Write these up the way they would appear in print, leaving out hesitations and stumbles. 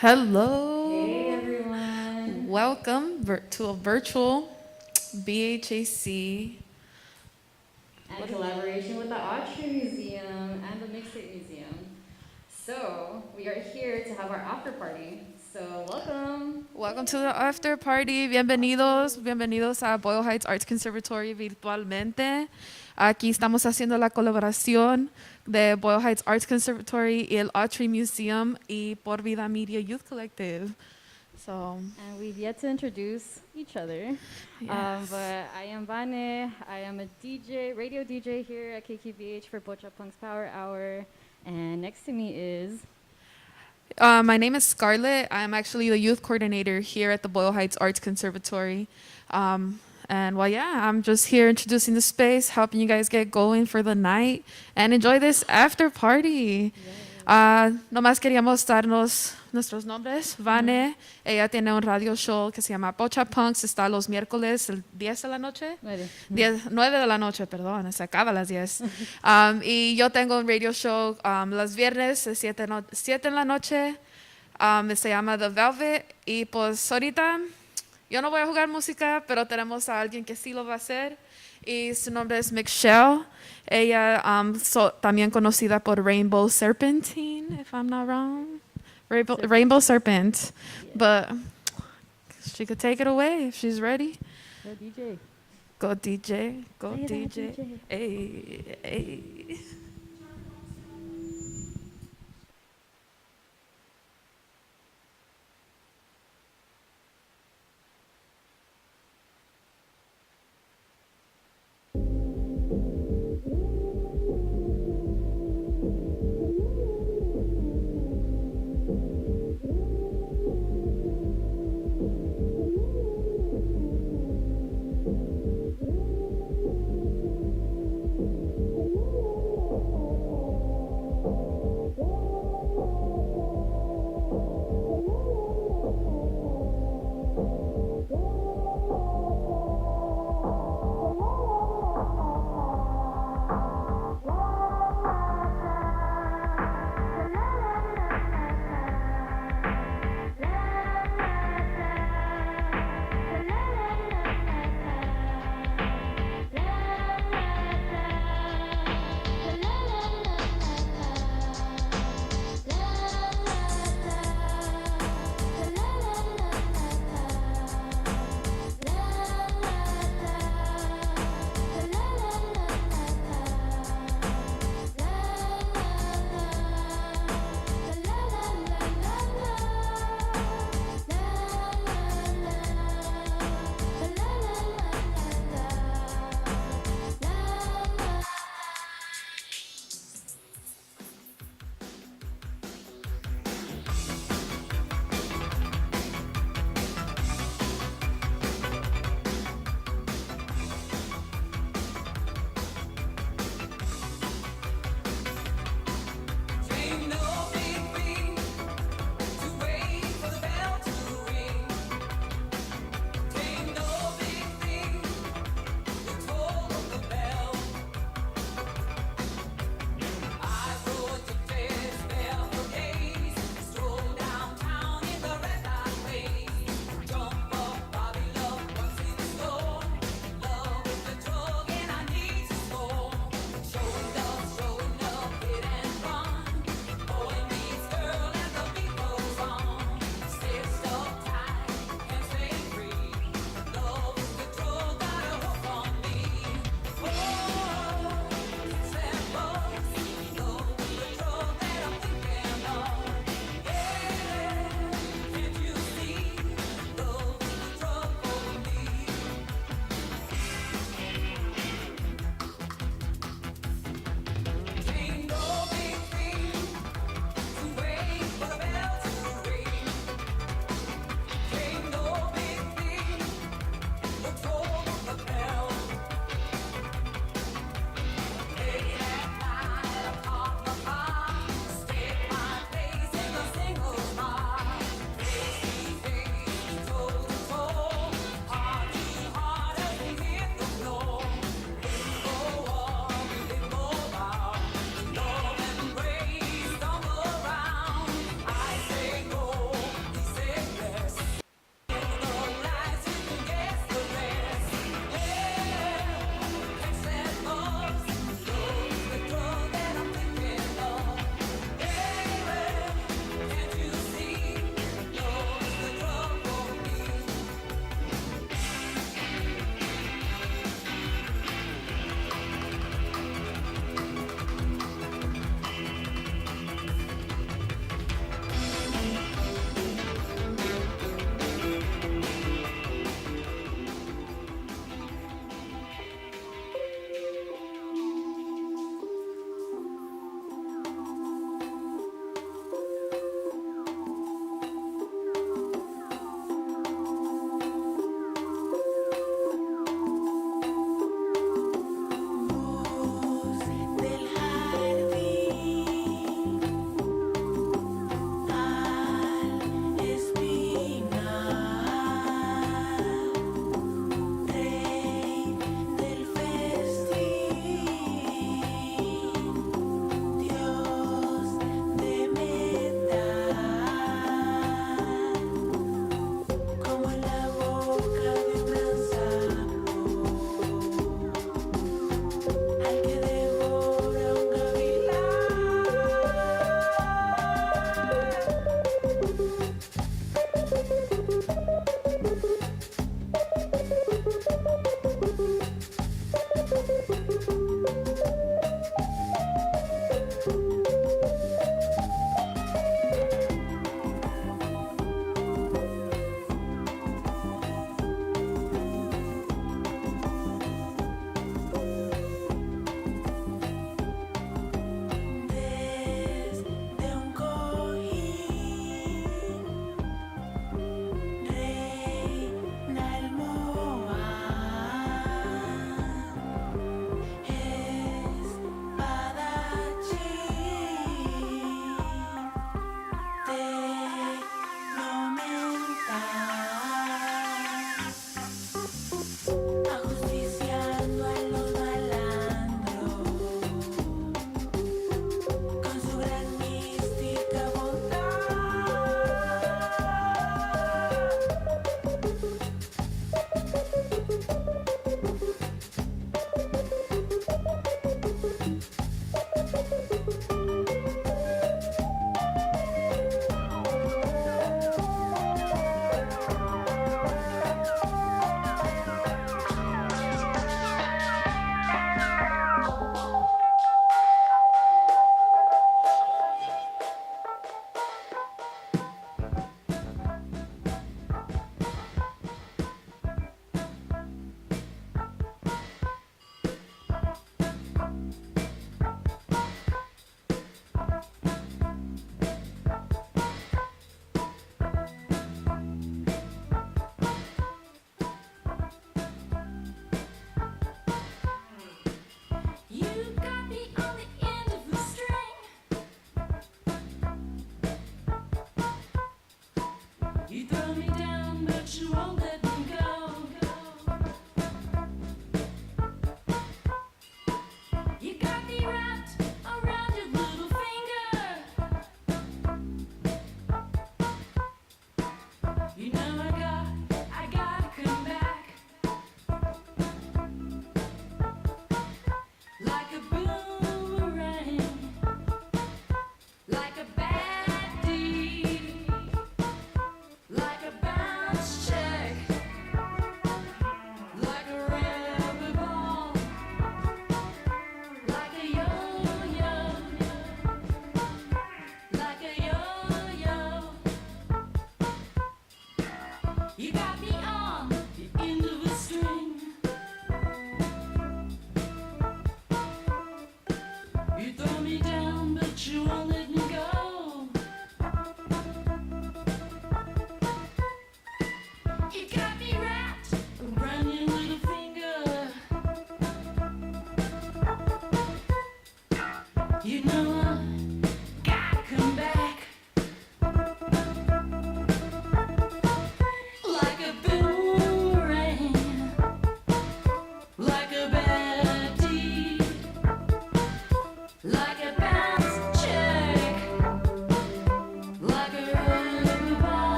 Hello. Hey everyone. Welcome to a virtual BHAC. And collaboration with the Autry Museum and the Mixtape Museum. So we are here to have our after party. So welcome. Welcome to the after party. Bienvenidos, bienvenidos a Boyle Heights Arts Conservatory virtualmente. Aquí estamos haciendo la colaboración de Boyle Heights Arts Conservatory y el Autry Museum y Por Vida Media Youth Collective. So, And we've yet to introduce each other. yes. But I am Vane. I am a DJ, radio DJ here at KQBH for Bocha Punk's Power Hour. And next to me is... My name is Scarlett. I'm actually the youth coordinator here at the Boyle Heights Arts Conservatory. And well, yeah, I'm just here introducing the space, helping you guys get going for the night and enjoy this after party. Nomás queríamos darnos nuestros nombres. Vane, ella tiene un radio show que se llama Bocha Punks, está los miércoles, el 10 de la noche. 9 de la noche, perdón, se acaba a las 10. Y yo tengo un radio show los viernes, 7 en la noche, se llama The Velvet. Y pues ahorita yo no voy a jugar música, pero tenemos a alguien que sí lo va a hacer. Y su nombre es Michelle. Ella también conocida por Rainbow Serpentine, if I'm not wrong. Rainbow Serpent. Yeah. But she could take it away if she's ready. Go DJ. Go DJ. Go Say that, DJ. DJ. Hey, hey.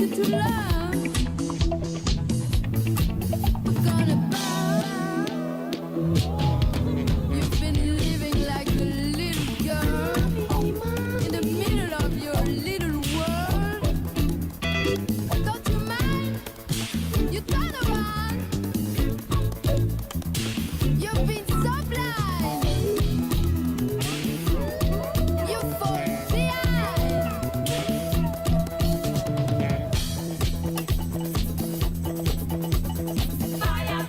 you to love. We're gonna burn. You've been living like a little girl in the middle of your little world. Don't you mind? You turn around. You've been so blind. You fall behind. Fire. Fire.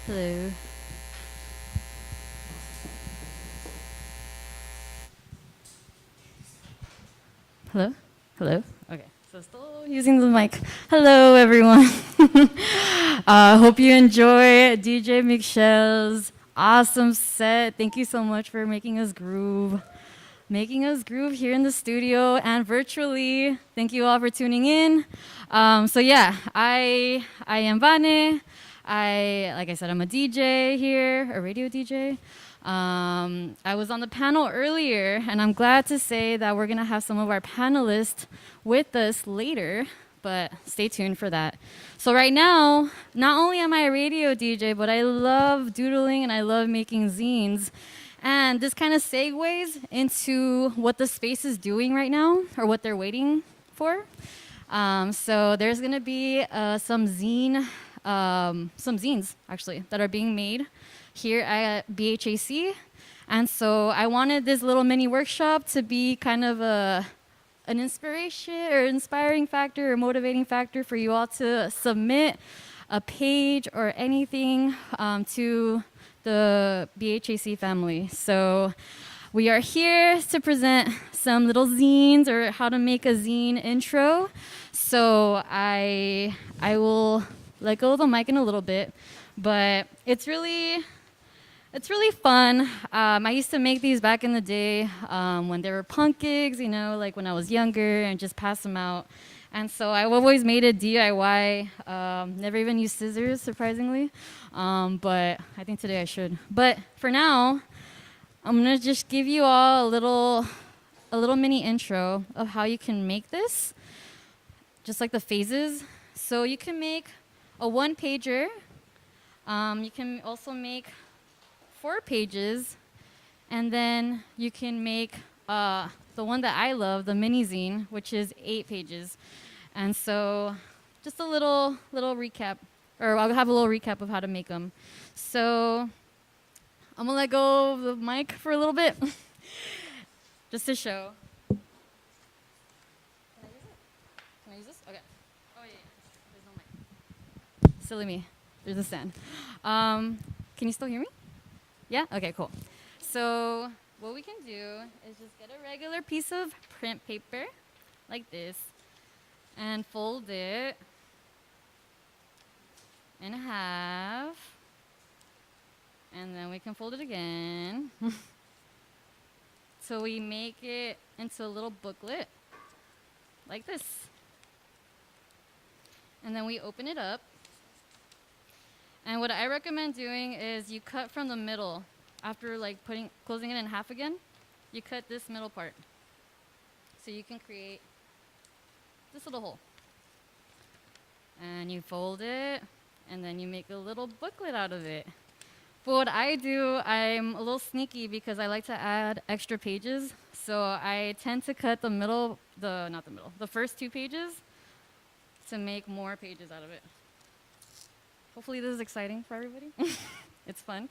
Hello. Hello? Hello? Okay, so still using the mic. Hello, everyone. Hope you enjoy DJ Michelle's awesome set. Thank you so much for making us groove. Making us groove here in the studio and virtually. Thank you all for tuning in. So yeah, I am Vane. Like I said, I'm a DJ here, a radio DJ. I was on the panel earlier, and I'm glad to say that we're gonna have some of our panelists with us later, but stay tuned for that. So right now, not only am I a radio DJ, but I love doodling and I love making zines. And this kind of segues into what the space is doing right now, or what they're waiting for. So there's gonna be some zines actually that are being made here at BHAC. And so I wanted this little mini workshop to be kind of an inspiration or inspiring factor or motivating factor for you all to submit a page or anything to the BHAC family. So we are here to present some little zines or how to make a zine intro. So I will let go of the mic in a little bit, but it's really fun. I used to make these back in the day when there were punk gigs, you know, like when I was younger, and just pass them out. And so I always made it DIY. Never even used scissors, surprisingly. But I think today I should. But for now, I'm gonna just give you all a little mini intro of how you can make this, just like the phases. So you can make a one-pager. You can also make 4 pages, and then you can make the one that I love, the mini zine, which is 8 pages. And so just a little recap, or I'll have a little recap of how to make them. So I'm gonna let go of the mic for a little bit, just to show. Can I use this? Okay. Oh yeah, there's no mic. Silly me. There's a stand. Can you still hear me? Yeah? Okay, cool. So what we can do is just get a regular piece of print paper like this and fold it in half. And then we can fold it again. So we make it into a little booklet like this. And then we open it up. And what I recommend doing is you cut from the middle. After like closing it in half again, you cut this middle part. So So you can create this little hole. And you fold it, and then you make a little booklet out of it. But what I do, I'm a little sneaky because I like to add extra pages. So I tend to cut the first 2 pages to make more pages out of it. Hopefully this is exciting for everybody. It's fun.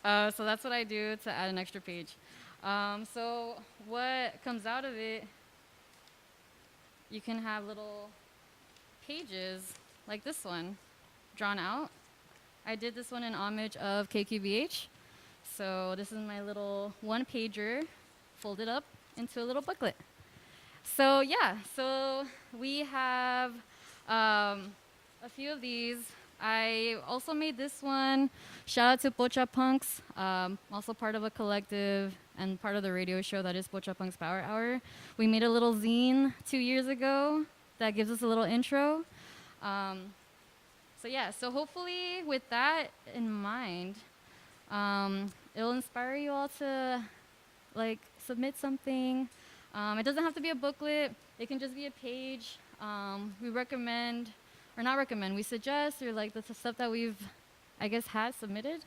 So that's what I do to add an extra page. So what comes out of it, you can have little pages like this one drawn out. I did this one in homage of KQBH. So this is my little 1-pager folded up into a little booklet. So yeah, so we have a few of these. I also made this one. Shout out to Pocha Punks, also part of a collective and part of the radio show that is Pocha Punks Power Hour. We made a little zine 2 years ago that gives us a little intro. So yeah, so hopefully with that in mind, it'll inspire you all to like submit something. It doesn't have to be a booklet. It can just be a page. We recommend, or not recommend, we suggest, or like the stuff that we've, I guess, had submitted.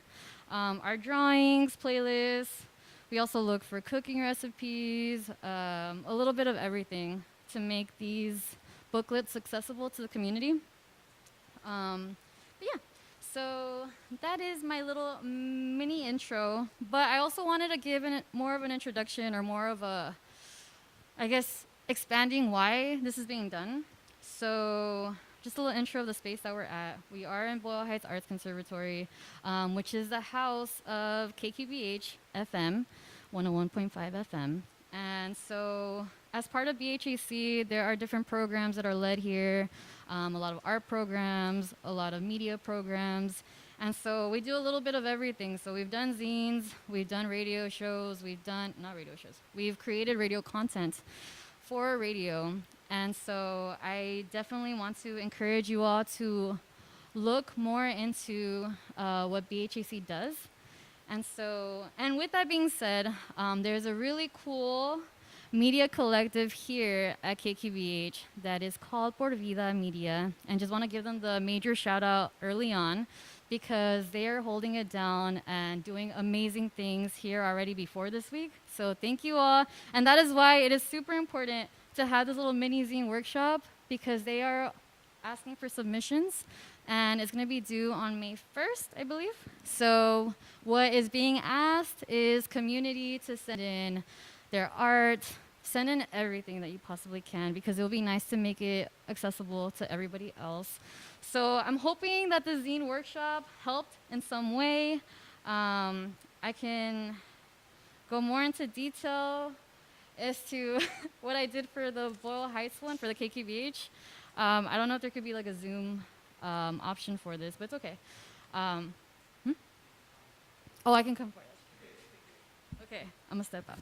Our drawings, playlists. We also look for cooking recipes, a little bit of everything to make these booklets accessible to the community. But yeah, so that is my little mini intro. But I also wanted to give more of an introduction, or more of a, I guess, expanding why this is being done. So just a little intro of the space that we're at. We are in Boyle Heights Arts Conservatory, which is the house of KQBH FM, 101.5 FM. And so as part of BHAC, there are different programs that are led here, a lot of art programs, a lot of media programs. And so we do a little bit of everything. So we've done zines, we've done radio shows, we've created radio content for radio. And so I definitely want to encourage you all to look more into what BHAC does. And with that being said, there's a really cool media collective here at KQBH that is called Por Vida Media, and just want to give them the major shout out early on because they are holding it down and doing amazing things here already before this week. So thank you all, and that is why it is super important to have this little mini zine workshop, because they are asking for submissions, and it's going to be due on May 1st, I believe. So what is being asked is community to send in their art, send in everything that you possibly can, because it will be nice to make it accessible to everybody else. So I'm hoping that the zine workshop helped in some way. I can go more into detail as to what I did for the Boyle Heights one, for the KQBH. I don't know if there could be like a Zoom option for this, but it's okay. Oh, I can come for it. Okay, I'm gonna step out.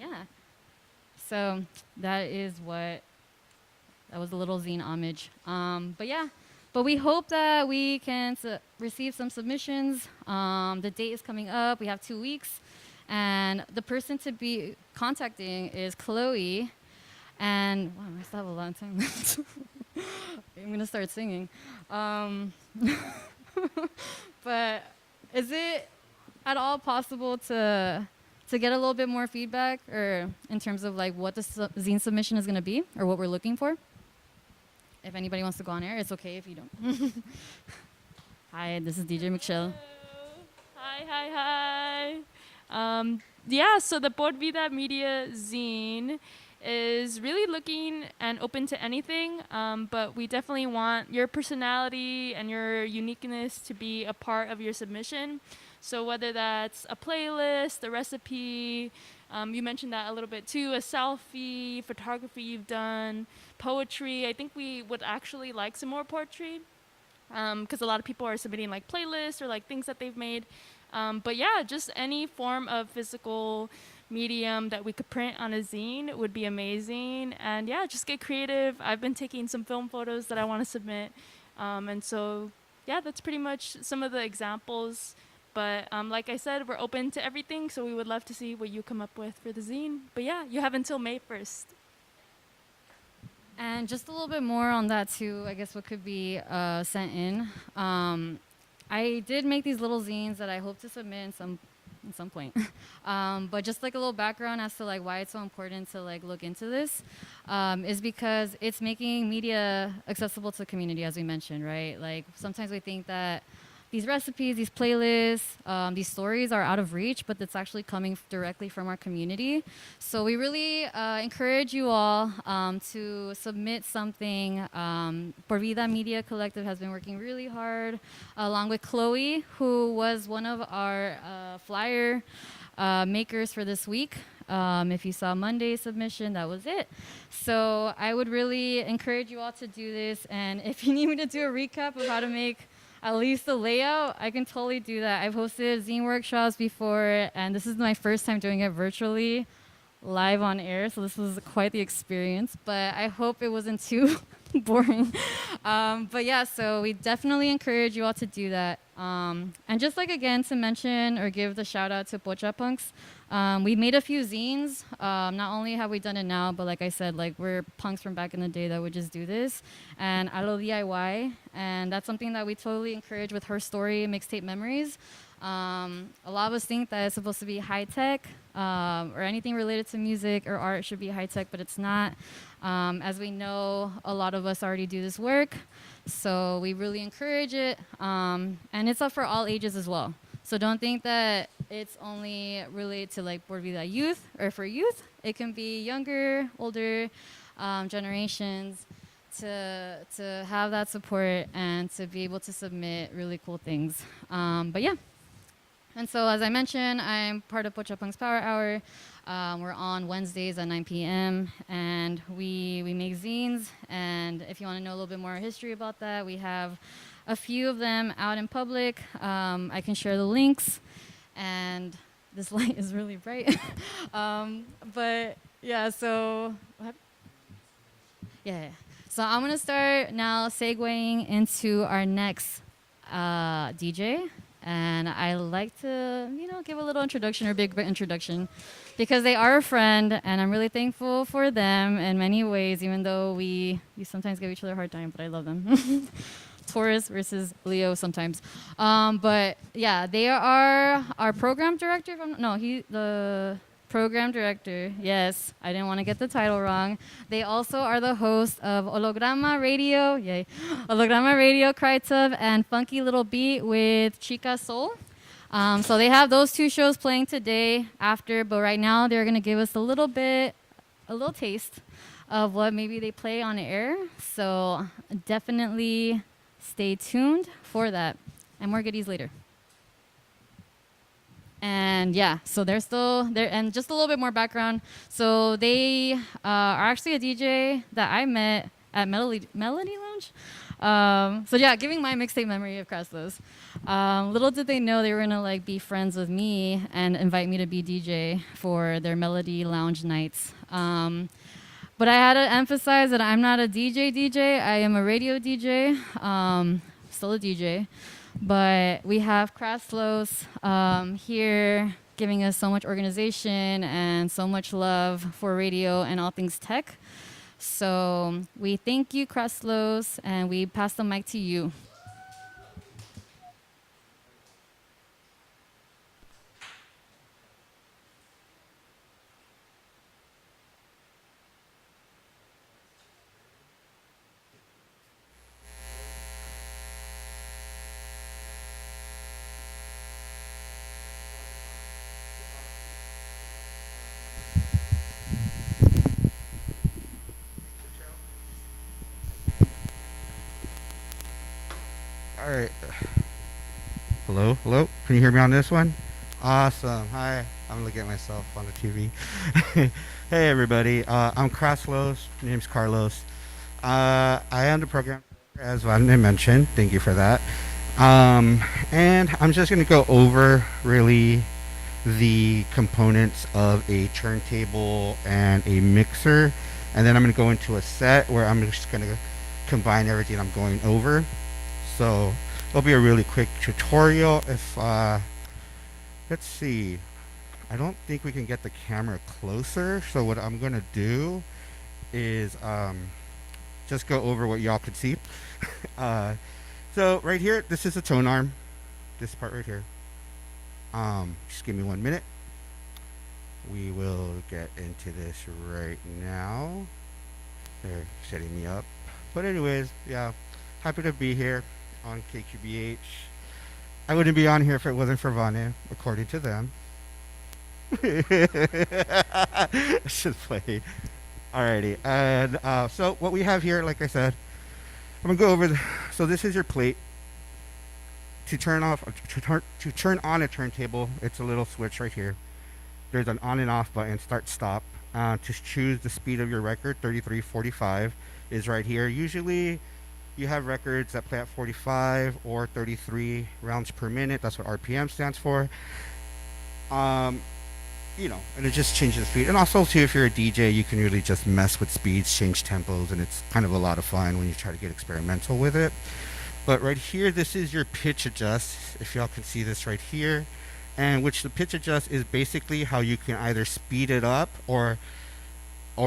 yeah. So that was a little zine homage. But yeah, but we hope that we can receive some submissions. The date is coming up. We have 2 weeks. And the person to be contacting is Chloe. And wow, I still have a lot of time left. I'm going to start singing. But is it at all possible to get a little bit more feedback, or in terms of like what the zine submission is going to be or what we're looking for? If anybody wants to go on air, it's okay if you don't. Hi, this is DJ Michelle. Hi. Yeah, so the Por Vida Media zine is really looking and open to anything, but we definitely want your personality and your uniqueness to be a part of your submission. So whether that's a playlist, a recipe, you mentioned that a little bit too, a selfie, photography you've done, poetry. I think we would actually like some more poetry, because a lot of people are submitting like playlists or like things that they've made. But yeah, just any form of physical medium that we could print on a zine would be amazing. And yeah, just get creative. I've been taking some film photos that I want to submit. And so yeah, that's pretty much some of the examples. But like I said, we're open to everything, so we would love to see what you come up with for the zine. But yeah, you have until May 1st. And just a little bit more on that too, I guess what could be sent in. I did make these little zines that I hope to submit in some point. But just like a little background as to like why it's so important to like look into this is because it's making media accessible to the community, as we mentioned, right? Like sometimes we think that these recipes, these playlists, these stories are out of reach, but it's actually coming directly from our community. So we really encourage you all to submit something. Por Vida Media Collective has been working really hard, along with Chloe, who was one of our flyer makers for this week. If you saw Monday's submission, that was it. So I would really encourage you all to do this. And if you need me to do a recap of how to make at least the layout, I can totally do that. I've hosted zine workshops before, and this is my first time doing it virtually, live on air, so this was quite the experience, but I hope it wasn't too boring. But yeah, so we definitely encourage you all to do that. And just like again to mention or give the shout out to Pocha Punks, we made a few zines. Not only have we done it now, but like I said, like we're punks from back in the day that would just do this, and I love DIY, and that's something that we totally encourage with HERSTORY Mixtape Memories. A lot of us think that it's supposed to be high tech, or anything related to music or art should be high tech, but it's not. As we know, a lot of us already do this work, so we really encourage it, and it's up for all ages as well. So don't think that it's only related to like Por Vida youth or for youth. It can be younger, older generations to have that support and to be able to submit really cool things. But yeah. And so, as I mentioned, I'm part of Pocha Punk's Power Hour. We're on Wednesdays at 9 p.m. and we make zines. And if you want to know a little bit more history about that, we have a few of them out in public. I can share the links. And this light is really bright. But yeah, so yeah. So I'm gonna start now segueing into our next DJ. And I like to, give a little introduction or big introduction because they are a friend and I'm really thankful for them in many ways, even though we sometimes give each other a hard time, but I love them. Taurus versus Leo sometimes. But yeah, they are our program director. The program director. Yes, I didn't want to get the title wrong. They also are the host of Holograma Radio, yay, Holograma Radio, Cry Tub, and Funky Little Beat with Chica Soul. So they have those two shows playing today after, but right now they're going to give us a little taste of what maybe they play on air. So definitely stay tuned for that. And more goodies later. And yeah, so they're still there. And just a little bit more background. So they are actually a DJ that I met at Melody Lounge. So yeah, giving my mixtape memory of Crestlos. Little did they know they were gonna like be friends with me and invite me to be DJ for their Melody Lounge nights. But I had to emphasize that I'm not a DJ. I am a radio DJ. Still a DJ. But we have Crestlos here giving us so much organization and so much love for radio and all things tech. So we thank you, Crestlos, and we pass the mic to you. All right. Hello, hello. Can you hear me on this one? Awesome. Hi. I'm looking at myself on the TV. Hey, everybody. I'm Craslos. My name's Carlos. I am the program, as Vande mentioned. Thank you for that. And I'm just going to go over really the components of a turntable and a mixer. And then I'm going to go into a set where I'm just going to combine everything I'm going over. So it'll be a really quick tutorial. If let's see, I don't think we can get the camera closer. So what I'm gonna do is just go over what y'all could see. So right here, this is a tone arm. This part right here. Just give me 1 minute. We will get into this right now. They're setting me up. But anyways, yeah, happy to be here on KQBH. I wouldn't be on here if it wasn't for Vane, according to them. It's just funny. Alrighty, and so what we have here, like I said, I'm gonna go over. So this is your plate. To turn off, to turn on a turntable, it's a little switch right here. There's an on and off button, start, stop. To choose the speed of your record, 3345 is right here. Usually, you have records that play at 45 or 33 rounds per minute. That's what RPM stands for. You know, and it just changes the speed. And also, too, if you're a DJ, you can really just mess with speeds, change tempos, and it's kind of a lot of fun when you try to get experimental with it. But right here, this is your pitch adjust. If y'all can see this right here, and which the pitch adjust is basically how you can either speed it up or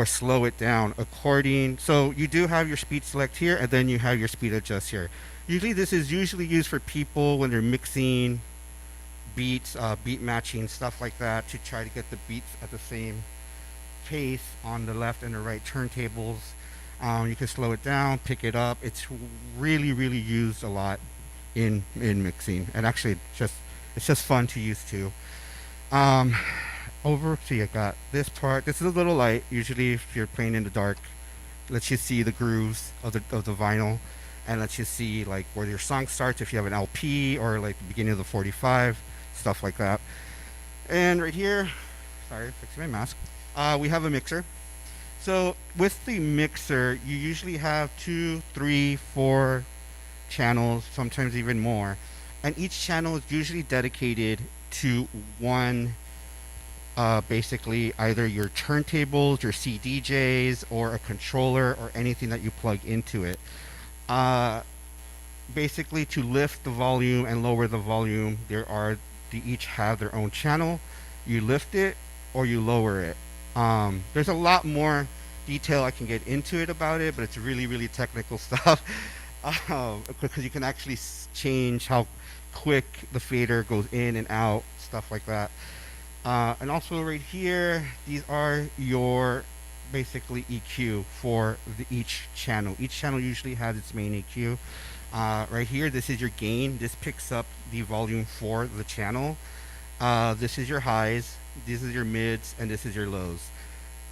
slow it down according. So you do have your speed select here, and then you have your speed adjust here. Usually this is used for people when they're mixing beats, beat matching, stuff like that, to try to get the beats at the same pace on the left and the right turntables. You can slow it down, pick it up. It's really used a lot in mixing, and actually it's just fun to use too. Over, so you got this part. This is a little light. Usually, if you're playing in the dark, lets you see the grooves of the vinyl, and lets you see like where your song starts if you have an LP, or like the beginning of the 45, stuff like that. And right here, sorry, fixing my mask. We have a mixer. So with the mixer, you usually have 2, 3, 4 channels, sometimes even more, and each channel is usually dedicated to one. Basically either your turntables, your CDJs, or a controller, or anything that you plug into it. Basically, to lift the volume and lower the volume, they each have their own channel. You lift it or you lower it. There's a lot more detail I can get into it about it, but it's really technical stuff. Because you can actually change how quick the fader goes in and out, stuff like that. And also right here, these are your basically EQ for each channel. Each channel usually has its main EQ. Right here, this is your gain. This picks up the volume for the channel. This is your highs, this is your mids, and this is your lows.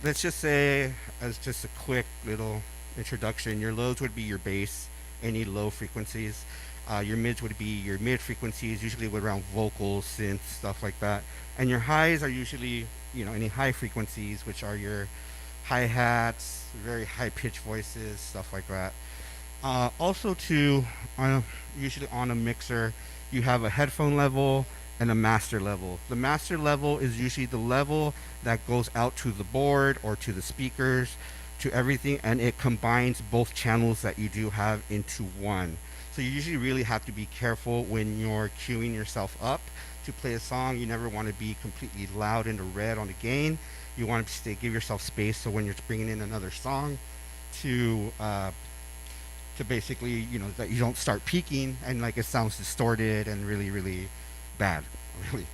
Let's just say, as just a quick little introduction, your lows would be your bass, any low frequencies. Your mids would be your mid frequencies, usually around vocals, synths, stuff like that. And your highs are usually, any high frequencies, which are your hi-hats, very high-pitched voices, stuff like that. Also, to usually on a mixer, you have a headphone level and a master level. The master level is usually the level that goes out to the board or to the speakers, to everything, and it combines both channels that you do have into one. So you usually really have to be careful when you're queuing yourself up to play a song. You never want to be completely loud in the red on the gain. You want to give yourself space so when you're bringing in another song to basically, that you don't start peaking and like it sounds distorted and really, really bad. Really.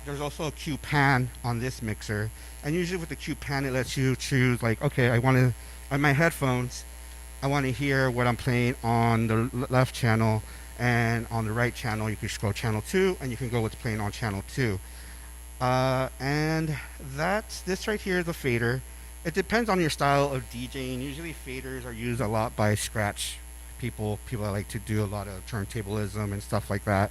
There's also a Q pan on this mixer, and usually with the Q pan, it lets you choose like, okay, I want to, on my headphones, I want to hear what I'm playing on the left channel, and on the right channel, you can just go channel 2, and you can go what's playing on channel 2. And this right here is a fader. It depends on your style of DJing. Usually faders are used a lot by scratch people that like to do a lot of turntablism and stuff like that.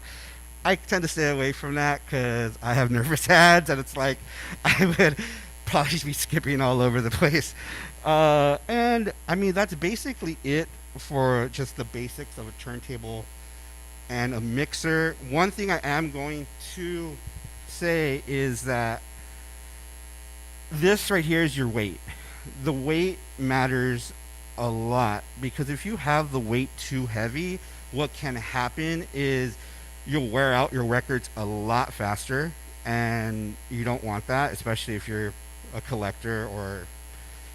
I tend to stay away from that because I have nervous hands, and it's like I would probably be skipping all over the place. And I mean, that's basically it for just the basics of a turntable and a mixer. One thing I am going to say is that this right here is your weight. The weight matters a lot, because if you have the weight too heavy, what can happen is you'll wear out your records a lot faster, and you don't want that, especially if you're a collector or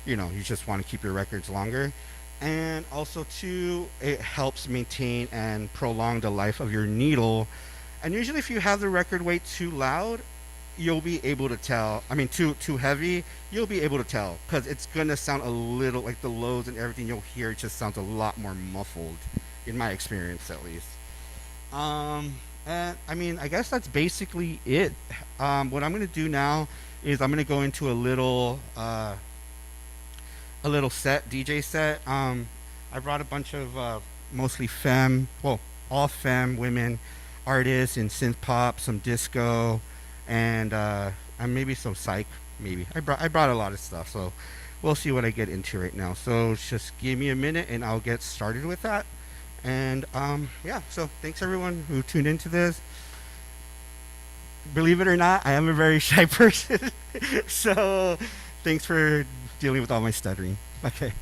you just want to keep your records longer. And also too, it helps maintain and prolong the life of your needle. And usually if you have the record weight too loud, you'll be able to tell. I mean, too heavy, you'll be able to tell, because it's gonna sound a little like the lows and everything you'll hear. It just sounds a lot more muffled, in my experience at least. And I mean, I guess that's basically it. What I'm gonna do now is I'm gonna go into a little set, DJ set. I brought a bunch of mostly all femme women artists in synth pop, some disco, and maybe some psych. Maybe I brought a lot of stuff, so we'll see what I get into right now. So just give me a minute, and I'll get started with that. And yeah, so thanks everyone who tuned into this. Believe it or not, I am a very shy person, so thanks for dealing with all my stuttering. Okay.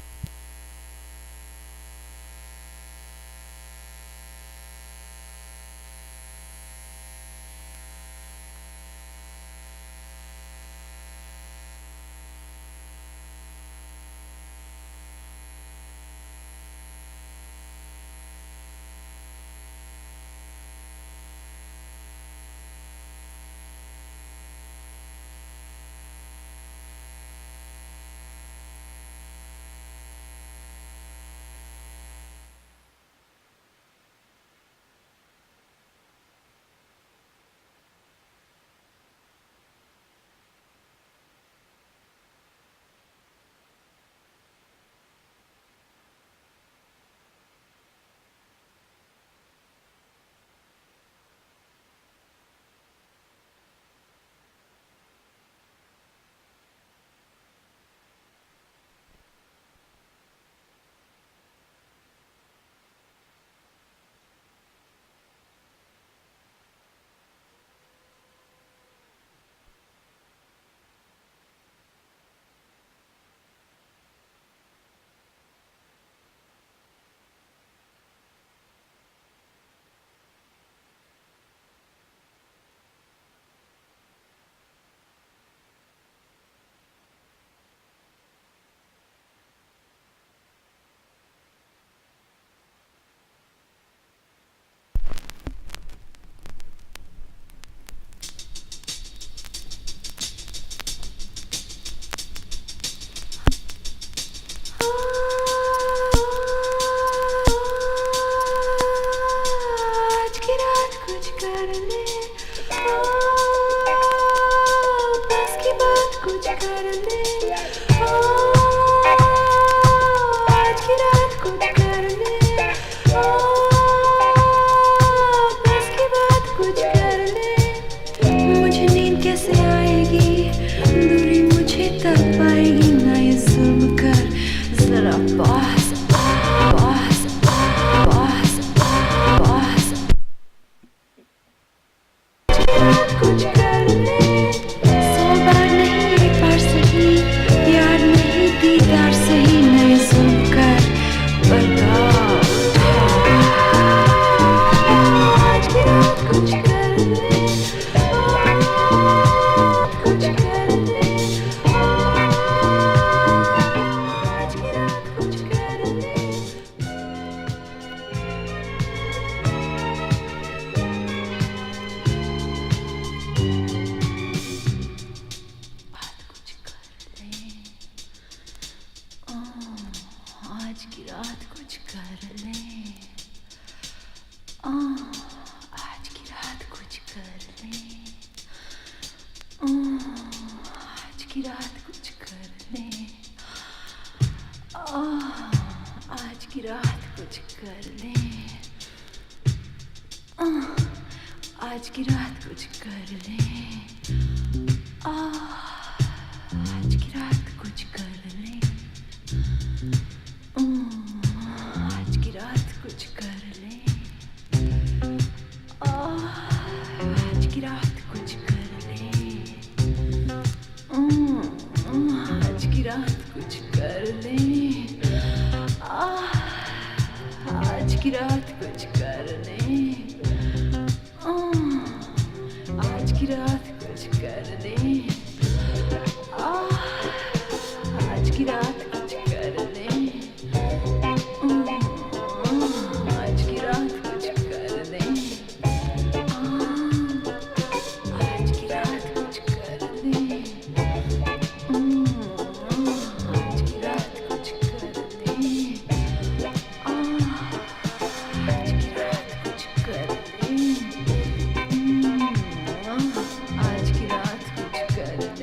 कर ले आज की रात कुछ कर ले आज की रात कुछ कर ले आज की रात कुछ कर ले आज की रात कुछ कर ले आज की रात कुछ कर ले आज की रात कुछ कर ले आज की रात कुछ कर ले आज की रात कुछ कर ले आज की रात कुछ कर ले आज की रात कुछ कर ले आज की रात कुछ कर ले आज की रात कुछ कर ले आज की रात कुछ कर ले आज की रात कुछ कर ले आज की रात कुछ कर ले आज की रात कुछ कर ले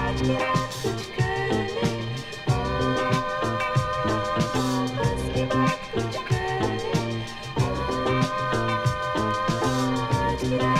आज की रात कुछ कर ले बस की बात कुछ कर ले आज की रात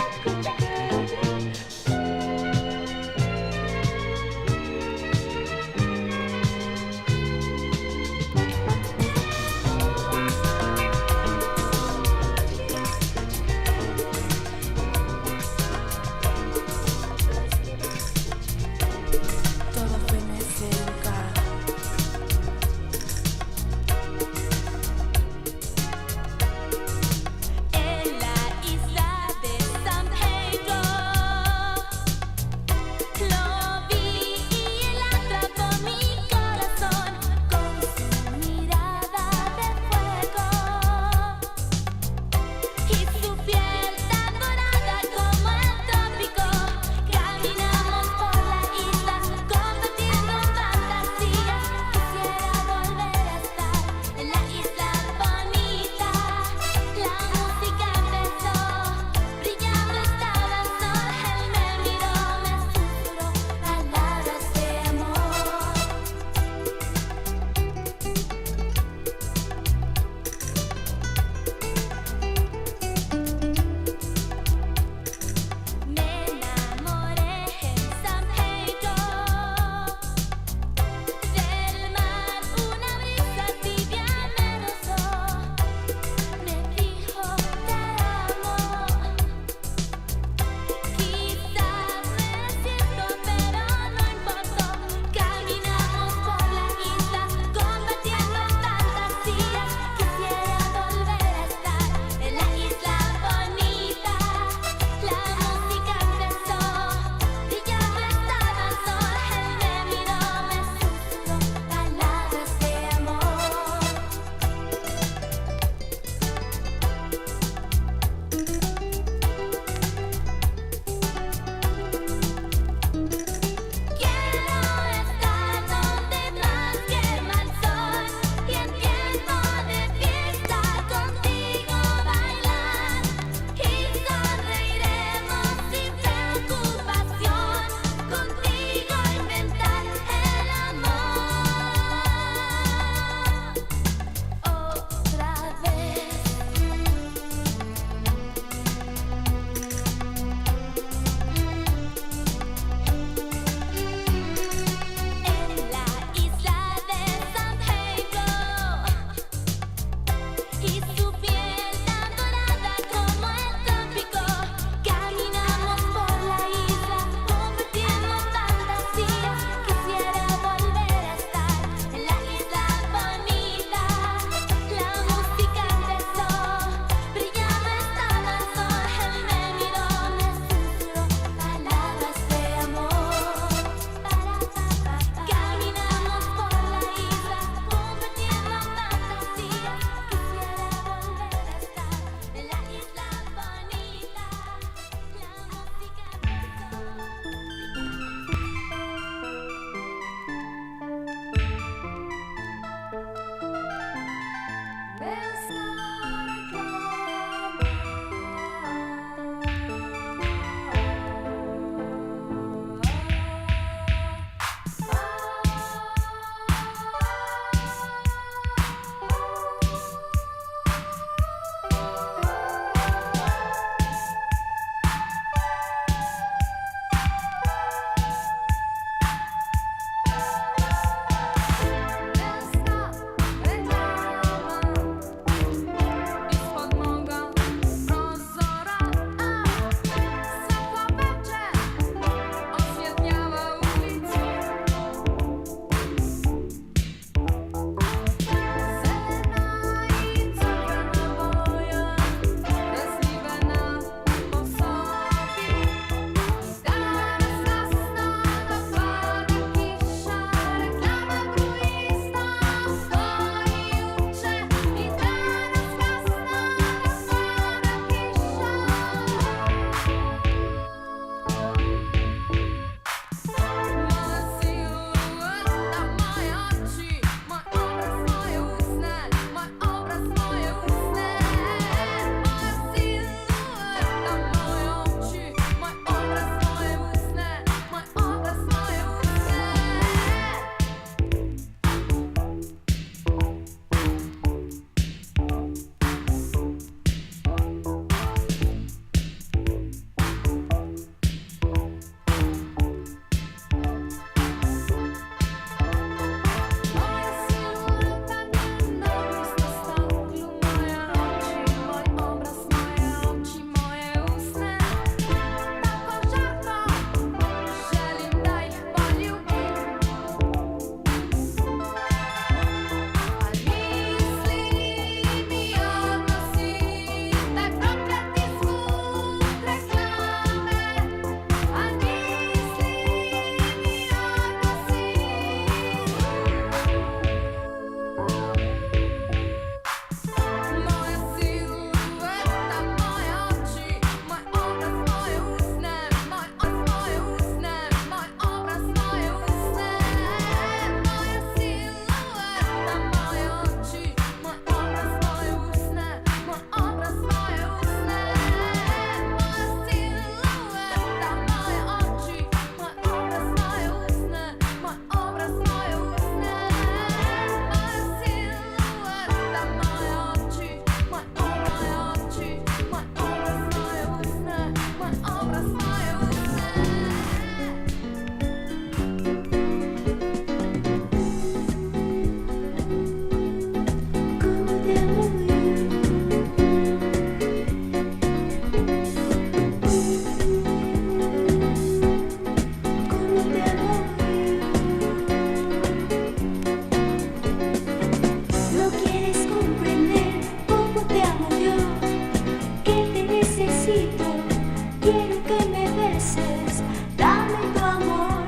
quiero que me beses, dame tu amor,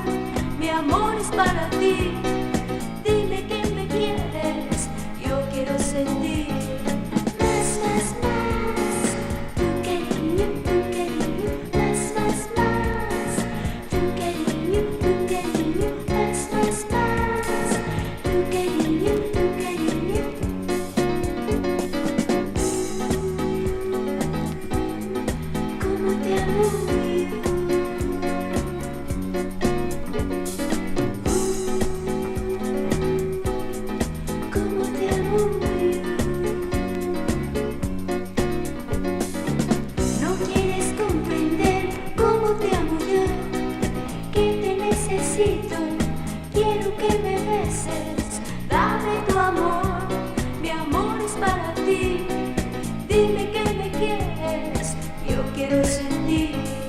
mi amor es para ti. Dime que me quieres, yo quiero sentir más, más, más. Tu cariño, más, más, más. Tu cariño, más, más, más. Tu cariño, como te amo yo. Como te amo yo. No quieres comprender cómo te amo yo, que te necesito, quiero que me beses, dame tu amor, mi amor es para ti, dime que me quieres, yo quiero sentir.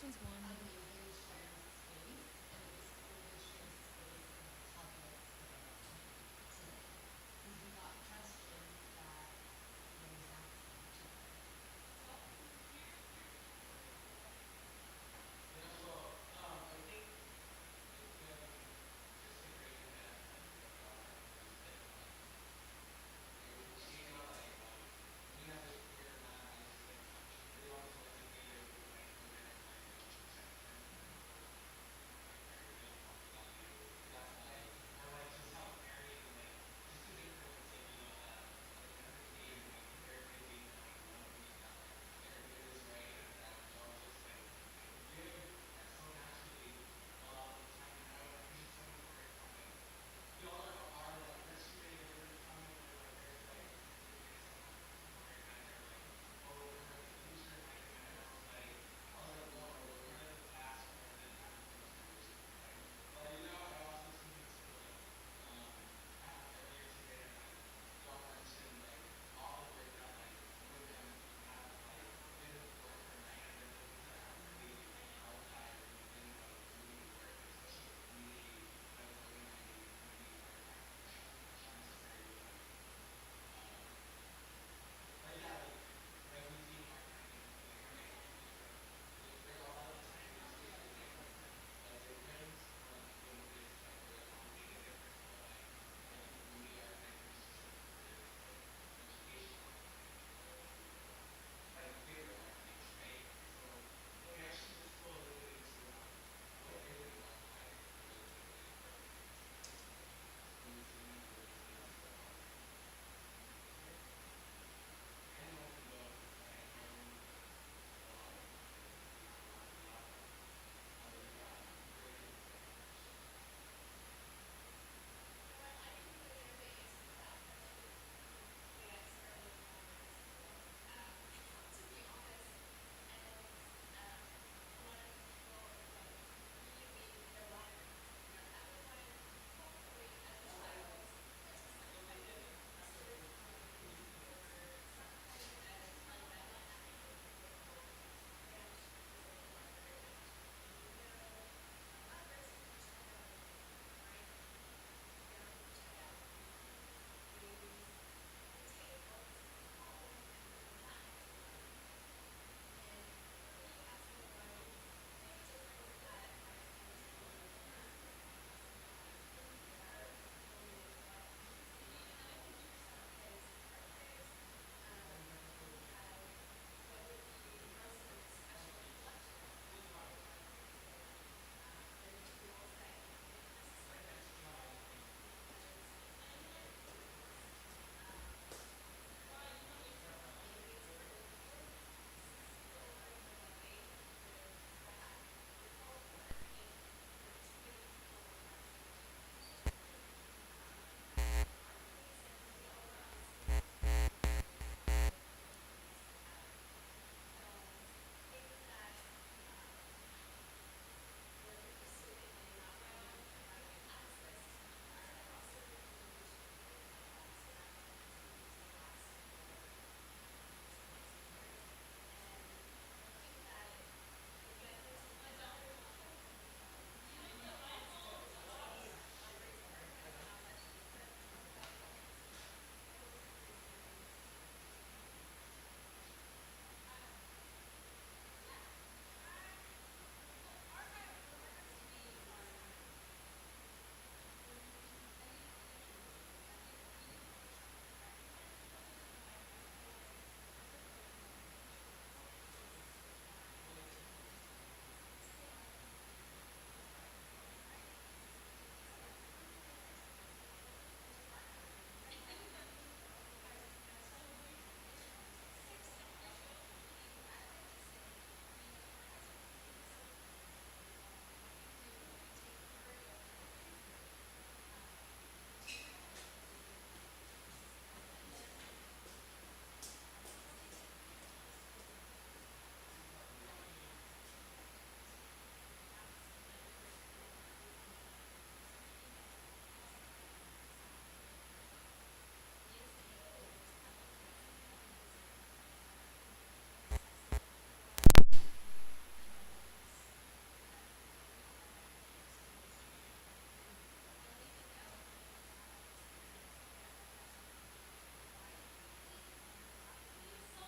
one's one.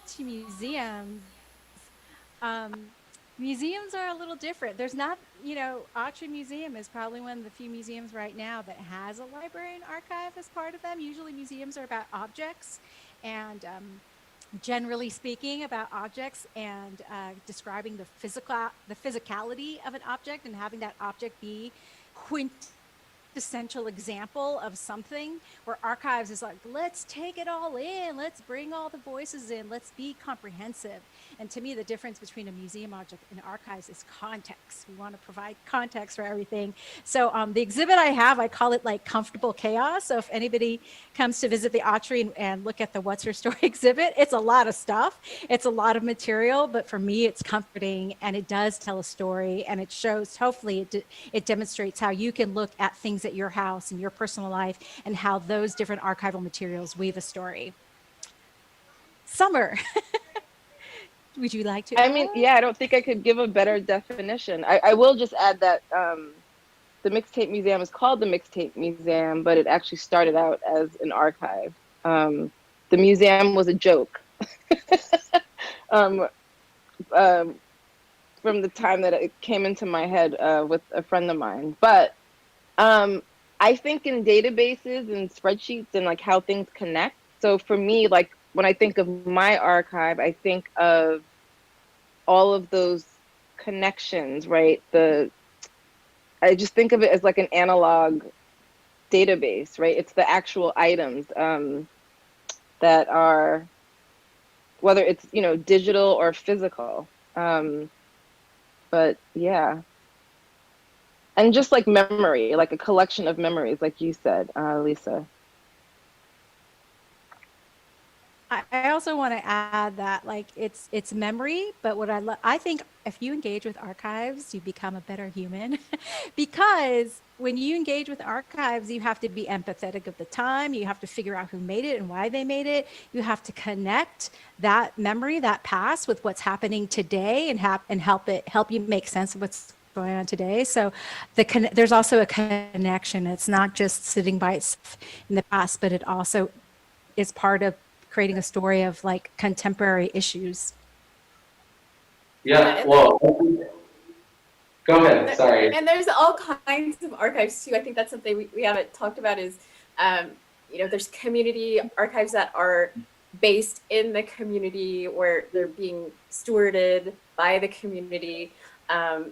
to museums, um, museums are a little different. There's not, Autry Museum is probably one of the few museums right now that has a library and archive as part of them. Usually museums are about objects and generally speaking about objects and describing the physicality of an object and having that object be quintessential example of something, where archives is like, let's take it all in, let's bring all the voices in, let's be comprehensive. And to me, the difference between a museum object and archives is context. We want to provide context for everything. So the exhibit I have, I call it like comfortable chaos. So if anybody comes to visit the Autry and look at the What's Her Story exhibit, it's a lot of stuff. It's a lot of material, but for me, it's comforting and it does tell a story, and it shows, hopefully it demonstrates how you can look at things at your house and your personal life and how those different archival materials weave a story. Summer. Would you like to I mean, yeah, I don't think I could give a better definition. I will just add that the Mixtape Museum is called the Mixtape Museum, but it actually started out as an archive. The museum was a joke um, from the time that it came into my head with a friend of mine. But I think in databases and spreadsheets and like how things connect. So for me, like when I think of my archive, I think of all of those connections, right? I just think of it as like an analog database, right? It's the actual items that are, whether it's, digital or physical. But yeah. And just like memory, like a collection of memories, like you said, Lisa. I also want to add that like it's memory, but what I think if you engage with archives, you become a better human because when you engage with archives, you have to be empathetic of the time. You have to figure out who made it and why they made it. You have to connect that memory, that past, with what's happening today, and help you make sense of what's going on today. So there's also a connection. It's not just sitting by itself in the past, but it also is part of creating a story of like contemporary issues. Yeah, well, go ahead, sorry. And there's all kinds of archives too. I think that's something we haven't talked about is, there's community archives that are based in the community where they're being stewarded by the community.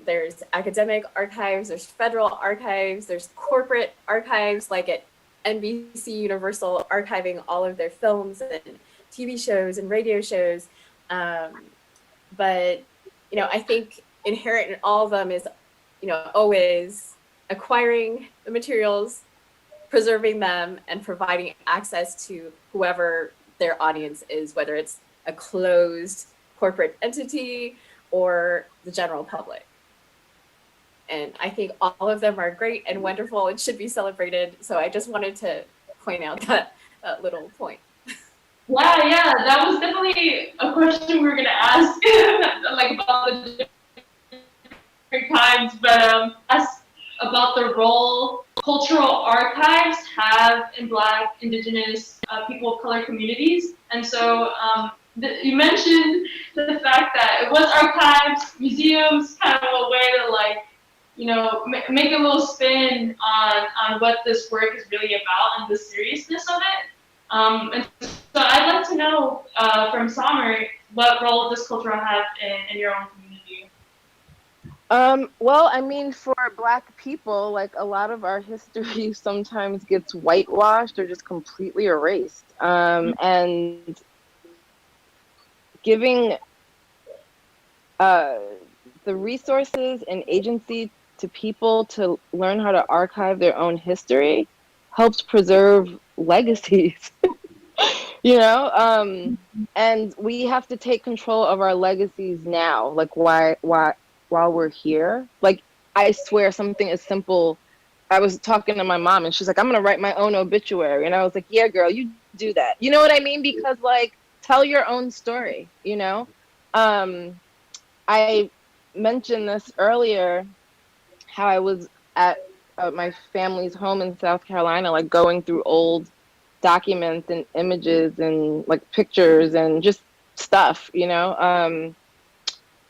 There's academic archives, there's federal archives, there's corporate archives like at NBC Universal archiving all of their films and TV shows and radio shows. But, I think inherent in all of them is, always acquiring the materials, preserving them, and providing access to whoever their audience is, whether it's a closed corporate entity or the general public. And I think all of them are great and wonderful and should be celebrated. So I just wanted to point out that little point. Wow, yeah, that was definitely a question we were gonna ask, like about the different kinds, but ask about the role cultural archives have in Black, Indigenous, people of color communities. And so you mentioned the fact that it was archives, museums, kind of a way to like, make a little spin on what this work is really about and the seriousness of it. And so I'd like to know from Summer, what role does culture have in your own community? Well, I mean, for Black people, like a lot of our history sometimes gets whitewashed or just completely erased. And giving the resources and agency to people to learn how to archive their own history helps preserve legacies. And we have to take control of our legacies now, like while we're here. Like, I swear, something as simple, I was talking to my mom and she's like, I'm gonna write my own obituary, and I was like, yeah, girl, you do that. You know what I mean? Because like, tell your own story. I mentioned this earlier, how I was at my family's home in South Carolina, like going through old documents and images and like pictures and just stuff, and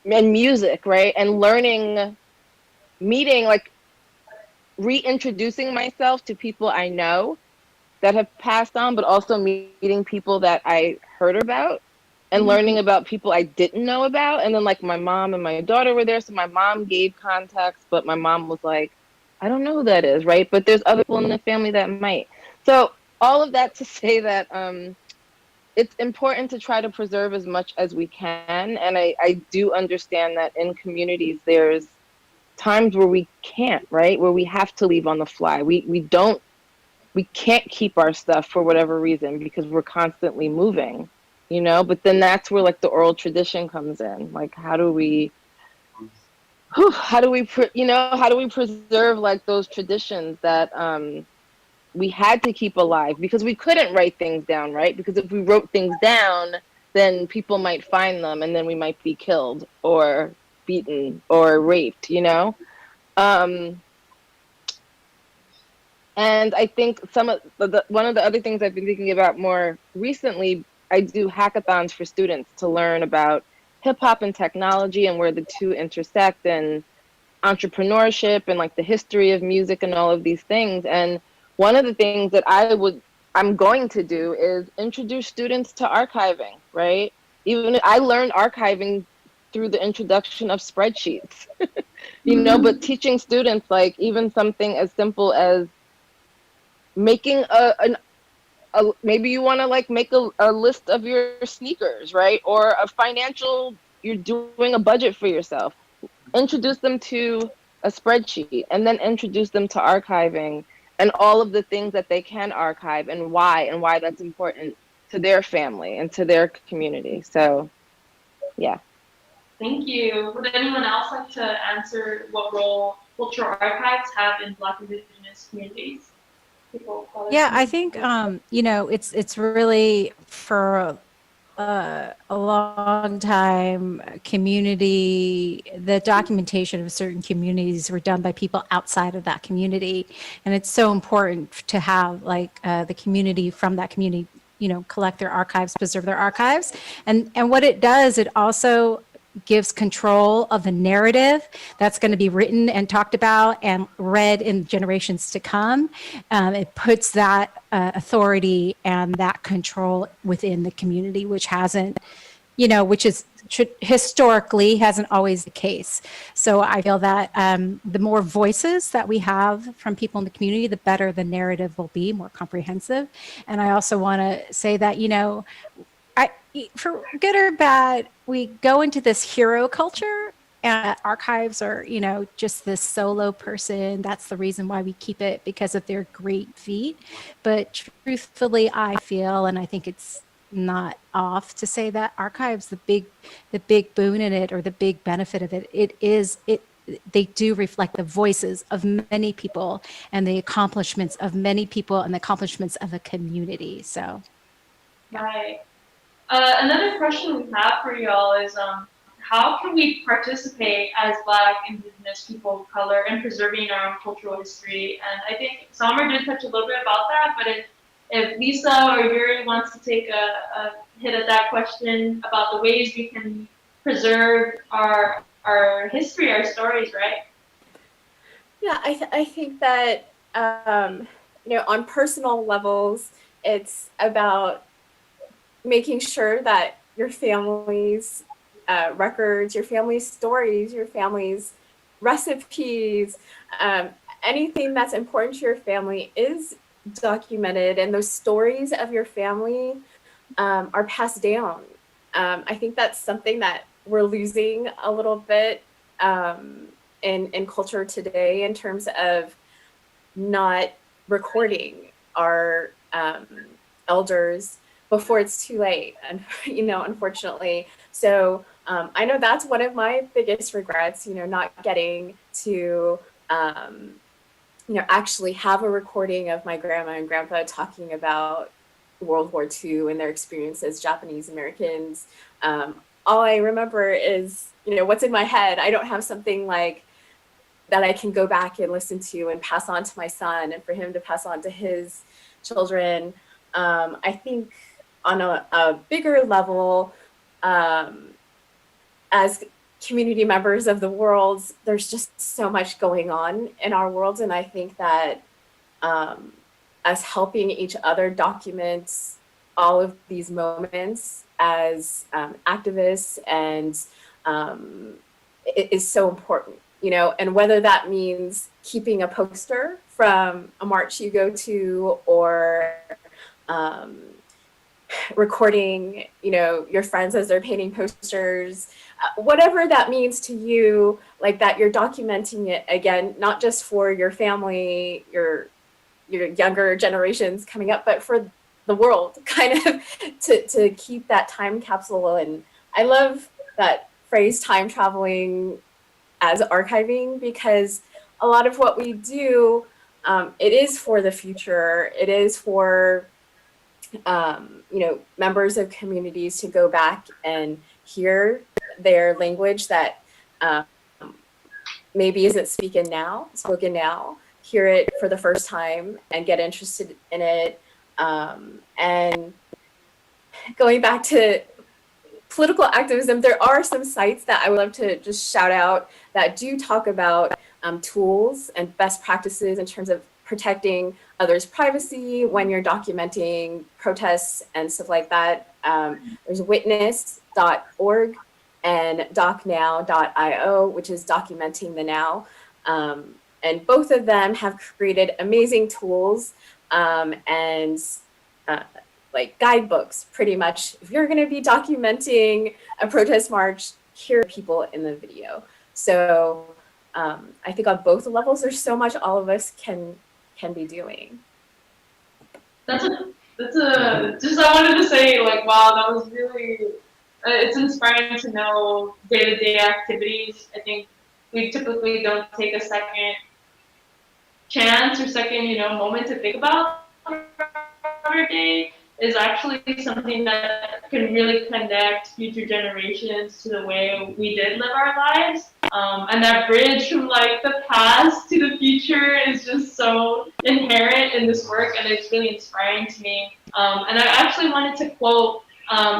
music, right? And learning, meeting, like reintroducing myself to people I know that have passed on, but also meeting people that I heard about and learning about people I didn't know about. And then like my mom and my daughter were there. So my mom gave context, but my mom was like, I don't know who that is, right? But there's other people in the family that might. So all of that to say that it's important to try to preserve as much as we can. And I do understand that in communities, there's times where we can't, right? Where we have to leave on the fly. We can't keep our stuff for whatever reason because we're constantly moving, but then that's where like the oral tradition comes in. Like, how do we preserve like those traditions that we had to keep alive because we couldn't write things down, right? Because if we wrote things down, then people might find them and then we might be killed or beaten or raped, um And I think one of the other things I've been thinking about more recently, I do hackathons for students to learn about hip hop and technology and where the two intersect, and entrepreneurship and like the history of music and all of these things. And one of the things that I'm going to do is introduce students to archiving, right? Even I learned archiving through the introduction of spreadsheets, but teaching students like even something as simple as making maybe you want to like make a list of your sneakers, right? Or you're doing a budget for yourself. Introduce them to a spreadsheet and then introduce them to archiving and all of the things that they can archive and why that's important to their family and to their community. So yeah. Thank you. Would anyone else like to answer what role cultural archives have in Black Indigenous communities? Yeah, I think it's really for a long time the documentation of certain communities were done by people outside of that community, and it's so important to have like the community from that community collect their archives, preserve their archives, and what it does, it also gives control of the narrative that's going to be written and talked about and read in generations to come. It puts that authority and that control within the community, which historically hasn't always the case. So I feel that the more voices that we have from people in the community, the better the narrative will be, more comprehensive. And I also want to say that, for good or bad, we go into this hero culture, and archives are, just this solo person. That's the reason why we keep it, because of their great feat. But truthfully, I feel, and I think it's not off to say that archives, the big boon in it, or the big benefit of it, they do reflect the voices of many people and the accomplishments of many people and the accomplishments of a community. So, yeah. Right. Another question we have for y'all is, how can we participate as Black, Indigenous people of color in preserving our own cultural history? And I think Summer did touch a little bit about that, but if Lisa or Yuri wants to take a hit at that question about the ways we can preserve our history, our stories, right? Yeah, I think that, on personal levels, it's about making sure that your family's records, your family's stories, your family's recipes, anything that's important to your family is documented, and those stories of your family are passed down. I think that's something that we're losing a little bit in culture today, in terms of not recording our elders before it's too late, and unfortunately. So I know that's one of my biggest regrets, not getting to actually have a recording of my grandma and grandpa talking about World War II and their experience as Japanese Americans. All I remember is what's in my head. I don't have something like that I can go back and listen to and pass on to my son, and for him to pass on to his children. I think on a bigger level, um, as community members of the world, there's just so much going on in our world. And I think that us helping each other document all of these moments as activists and is so important, you know, and whether that means keeping a poster from a march you go to, or recording, you know, your friends as they're painting posters, whatever that means to you, like that you're documenting it again, not just for your family, your younger generations coming up, but for the world, kind of to keep that time capsule. And I love that phrase, time traveling as archiving, because a lot of what we do, it is for the future. It is for you know, members of communities to go back and hear their language that maybe isn't spoken now, hear it for the first time and get interested in it. And going back to political activism, there are some sites that I would love to just shout out that do talk about tools and best practices in terms of protecting others' privacy when you're documenting protests and stuff like that. There's witness.org and docnow.io, which is documenting the now. And both of them have created amazing tools and like guidebooks, pretty much. If you're gonna be documenting a protest march, here are people in the video. So I think on both levels, there's so much all of us can be doing. That's just, I wanted to say, like, wow, that was really, it's inspiring to know day-to-day activities. I think we typically don't take a second chance or second, you know, moment to think about our day is actually something that can really connect future generations to the way we did live our lives. And that bridge from like the past to the future is just so inherent in this work, and it's really inspiring to me. And I actually wanted to quote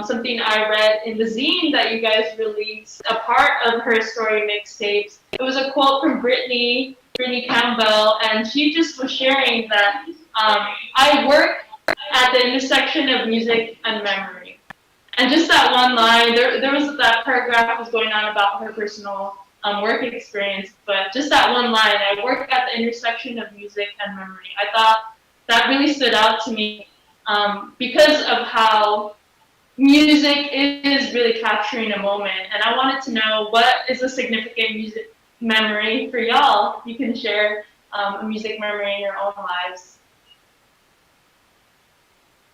something I read in the zine that you guys released, a part of HERSTORY mixtapes. It was a quote from Brittany Campbell, and she just was sharing that I work at the intersection of music and memory. And just that one line, there was that paragraph was going on about her personal work experience, but just that one line, I work at the intersection of music and memory. I thought that really stood out to me because of how music is really capturing a moment. And I wanted to know, what is a significant music memory for y'all? You can share a music memory in your own lives.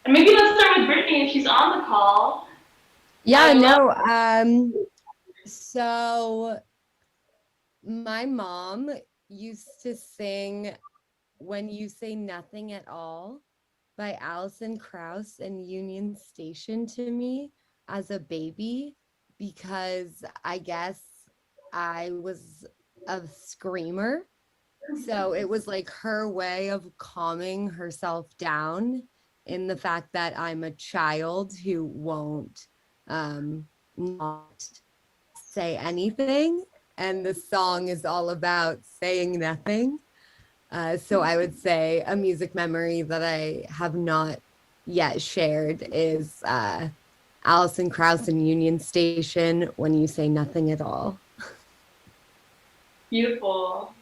And maybe let's start with Brittany if she's on the call. Yeah, no. So my mom used to sing When You Say Nothing at All by Alison Krauss and Union Station to me as a baby, because I guess I was a screamer. So it was like her way of calming herself down in the fact that I'm a child who won't not say anything. And the song is all about saying nothing. So I would say a music memory that I have not yet shared is Alison Krauss and Union Station, When You Say Nothing at All. Beautiful.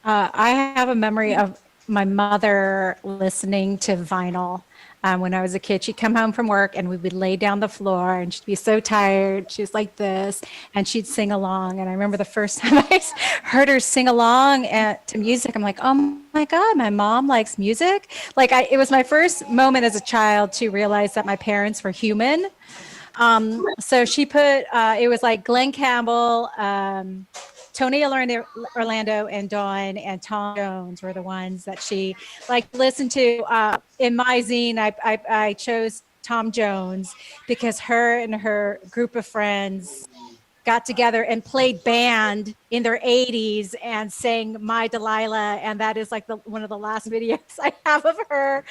I have a memory of my mother listening to vinyl. When I was a kid, she'd come home from work and we would lay down the floor and she'd be so tired. She was like this, and she'd sing along. And I remember the first time I heard her sing along to music, I'm like, oh my God, my mom likes music. Like it was my first moment as a child to realize that my parents were human. So she put, it was like Glenn Campbell, Tony Orlando and Dawn and Tom Jones were the ones that she like listened to. In my zine, I chose Tom Jones because her and her group of friends got together and played band in their 80s and sang My Delilah. And that is like one of the last videos I have of her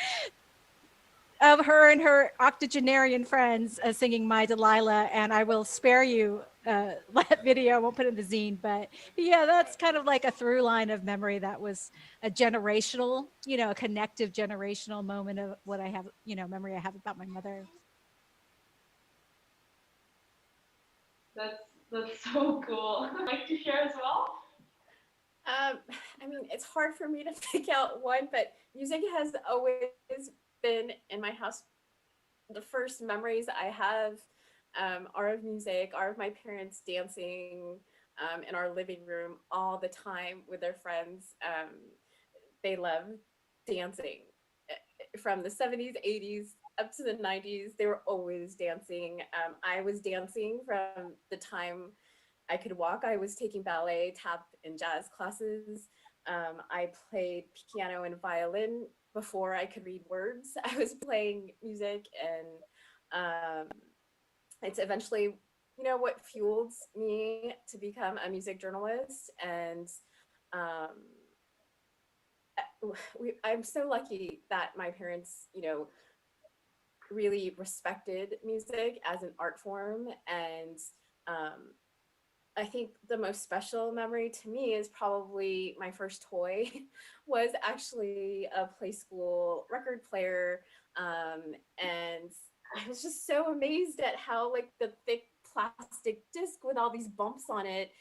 of her and her octogenarian friends singing My Delilah, and I will spare you that video. I won't put it in the zine, but yeah, that's kind of like a through line of memory that was a generational, a connective generational moment of what I have, memory I have about my mother. That's so cool. Like to share as well? I mean, it's hard for me to pick out one, but music has always been in my house. The first memories I have are of music, are of my parents dancing in our living room all the time with their friends. They love dancing from the 70s, 80s, up to the 90s. They were always dancing. I was dancing from the time I could walk. I was taking ballet, tap, and jazz classes. I played piano and violin before I could read words. I was playing music, and it's eventually, what fueled me to become a music journalist. And um, I'm so lucky that my parents, really respected music as an art form. And um, I think the most special memory to me is probably my first toy was actually a play school record player. And I was just so amazed at how like the thick plastic disc with all these bumps on it,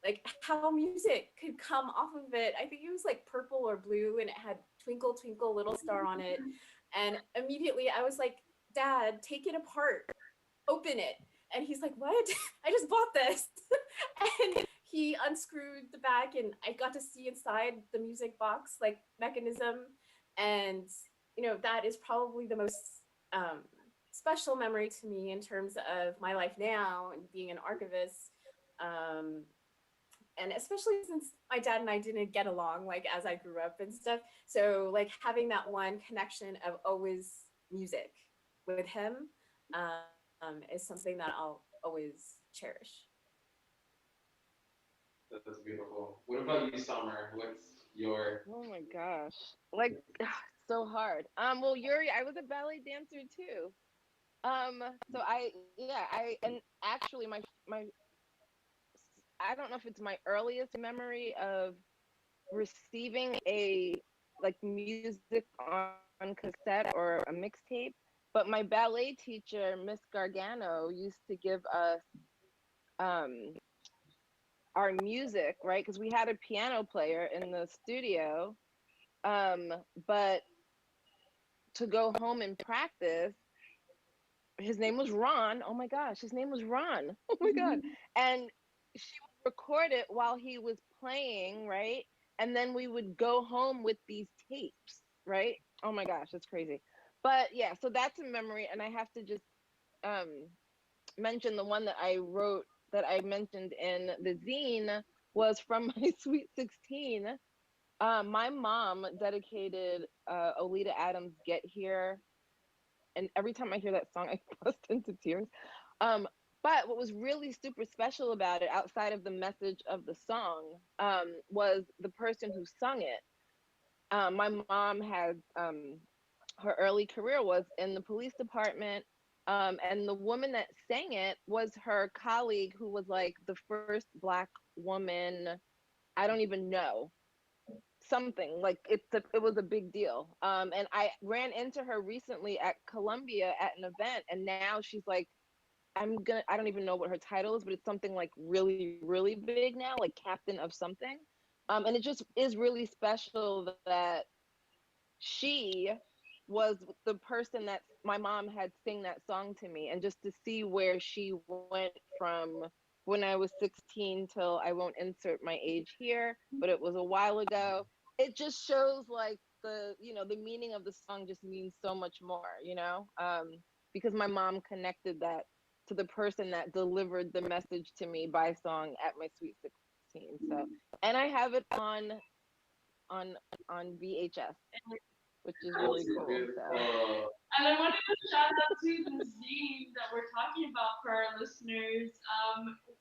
like how music could come off of it. I think it was like purple or blue and it had Twinkle Twinkle Little Star on it. And immediately I was like, Dad, take it apart, open it. And he's like, what? I just bought this. And he unscrewed the back and I got to see inside the music box like mechanism. And that is probably the most special memory to me in terms of my life now and being an archivist. And especially since my dad and I didn't get along like as I grew up and stuff. So like having that one connection of always music with him is something that I'll always cherish. That's beautiful. What about you, Summer? What's your? Oh my gosh. Like so hard. Well, Yuri, I was a ballet dancer too. Um so and actually my I don't know if it's my earliest memory of receiving a like music on cassette or a mixtape, but my ballet teacher, Miss Gargano, used to give us um our music, right? Because we had a piano player in the studio. Um, but to go home and practice, his name was Ron. Oh my gosh, his name was Ron. Oh my God. And she would record it while he was playing, right? And then we would go home with these tapes, right? Oh my gosh, that's crazy. But yeah, so that's a memory. And I have to just um, mention the one that I wrote that I mentioned in the zine was from my Sweet 16. My mom dedicated Olita Adams' Get Here, and every time I hear that song, I bust into tears. But what was really super special about it, outside of the message of the song, was the person who sung it. My mom had her early career was in the police department, and the woman that sang it was her colleague, who was like the first Black woman. I don't even know, something like it was a big deal. And I ran into her recently at Columbia at an event, and now she's like, I don't even know what her title is, but it's something like really really big now, like captain of something. And it just is really special that she was the person that my mom had sing that song to me, and just to see where she went from when I was 16 till, I won't insert my age here, but it was a while ago. It just shows like the meaning of the song just means so much more, because my mom connected that to the person that delivered the message to me by song at my Sweet 16. So, and I have it on VHS, which is really That's cool. So. beautiful. And I wanted to shout out to the zine that we're talking about for our listeners.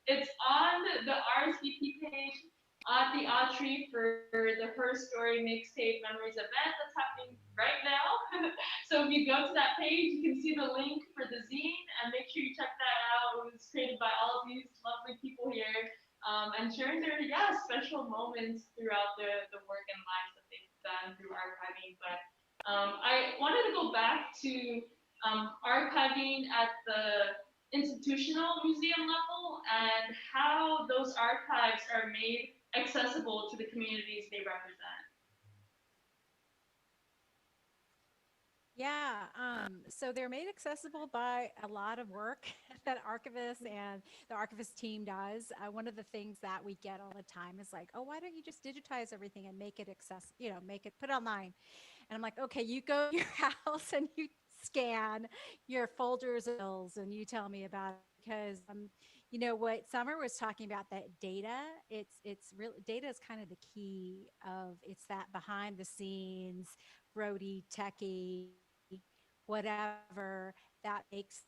It's on the RSVP page at the Autry for the Her Story Mixtape Memories event that's happening right now. So if you go to that page, you can see the link for the zine, and make sure you check that out. It was created by all of these lovely people here, and sharing their special moments throughout the work and lives that they've done through archiving. But I wanted to go back to archiving at the institutional museum level and how those archives are made accessible to the communities they represent. Yeah, so they're made accessible by a lot of work that archivists and the archivist team does. One of the things that we get all the time is like, oh, why don't you just digitize everything and make it make it put it online? And I'm like, okay, you go to your house and you scan your folders and bills and you tell me about it because what Summer was talking about, that data, it's real data is kind of the key of it's that behind the scenes, grody, techie, whatever that makes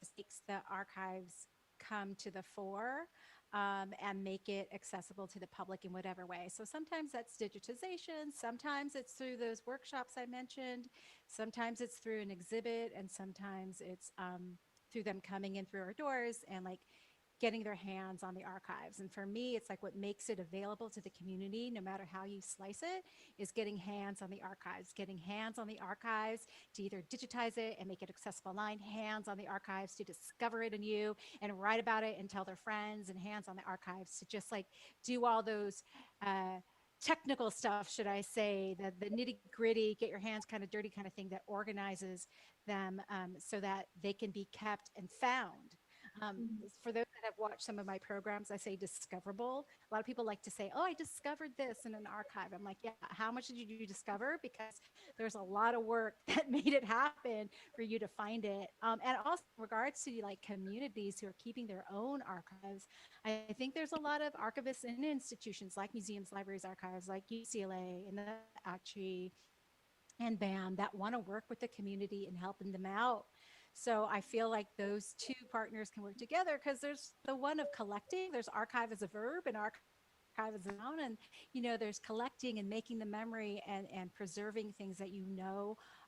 the archives come to the fore, and make it accessible to the public in whatever way. So sometimes that's digitization, sometimes it's through those workshops I mentioned, sometimes it's through an exhibit, and sometimes it's through them coming in through our doors and like getting their hands on the archives. And for me, it's like what makes it available to the community, no matter how you slice it, is getting hands on the archives, to either digitize it and make it accessible online, hands on the archives to discover it anew and write about it and tell their friends, and hands on the archives to just like do all those technical stuff, should I say, the nitty gritty, get your hands kind of dirty kind of thing that organizes them, so that they can be kept and found. For those that have watched some of my programs, I say discoverable. A lot of people like to say, oh, I discovered this in an archive. I'm like, yeah, how much did you discover? Because there's a lot of work that made it happen for you to find it. And also in regards to like communities who are keeping their own archives, I think there's a lot of archivists in institutions like museums, libraries, archives, like UCLA and the Autry and BAM that want to work with the community and helping them out. So I feel like those two partners can work together because there's the one of collecting, there's archive as a verb and archive as a noun. And, there's collecting and making the memory and preserving things that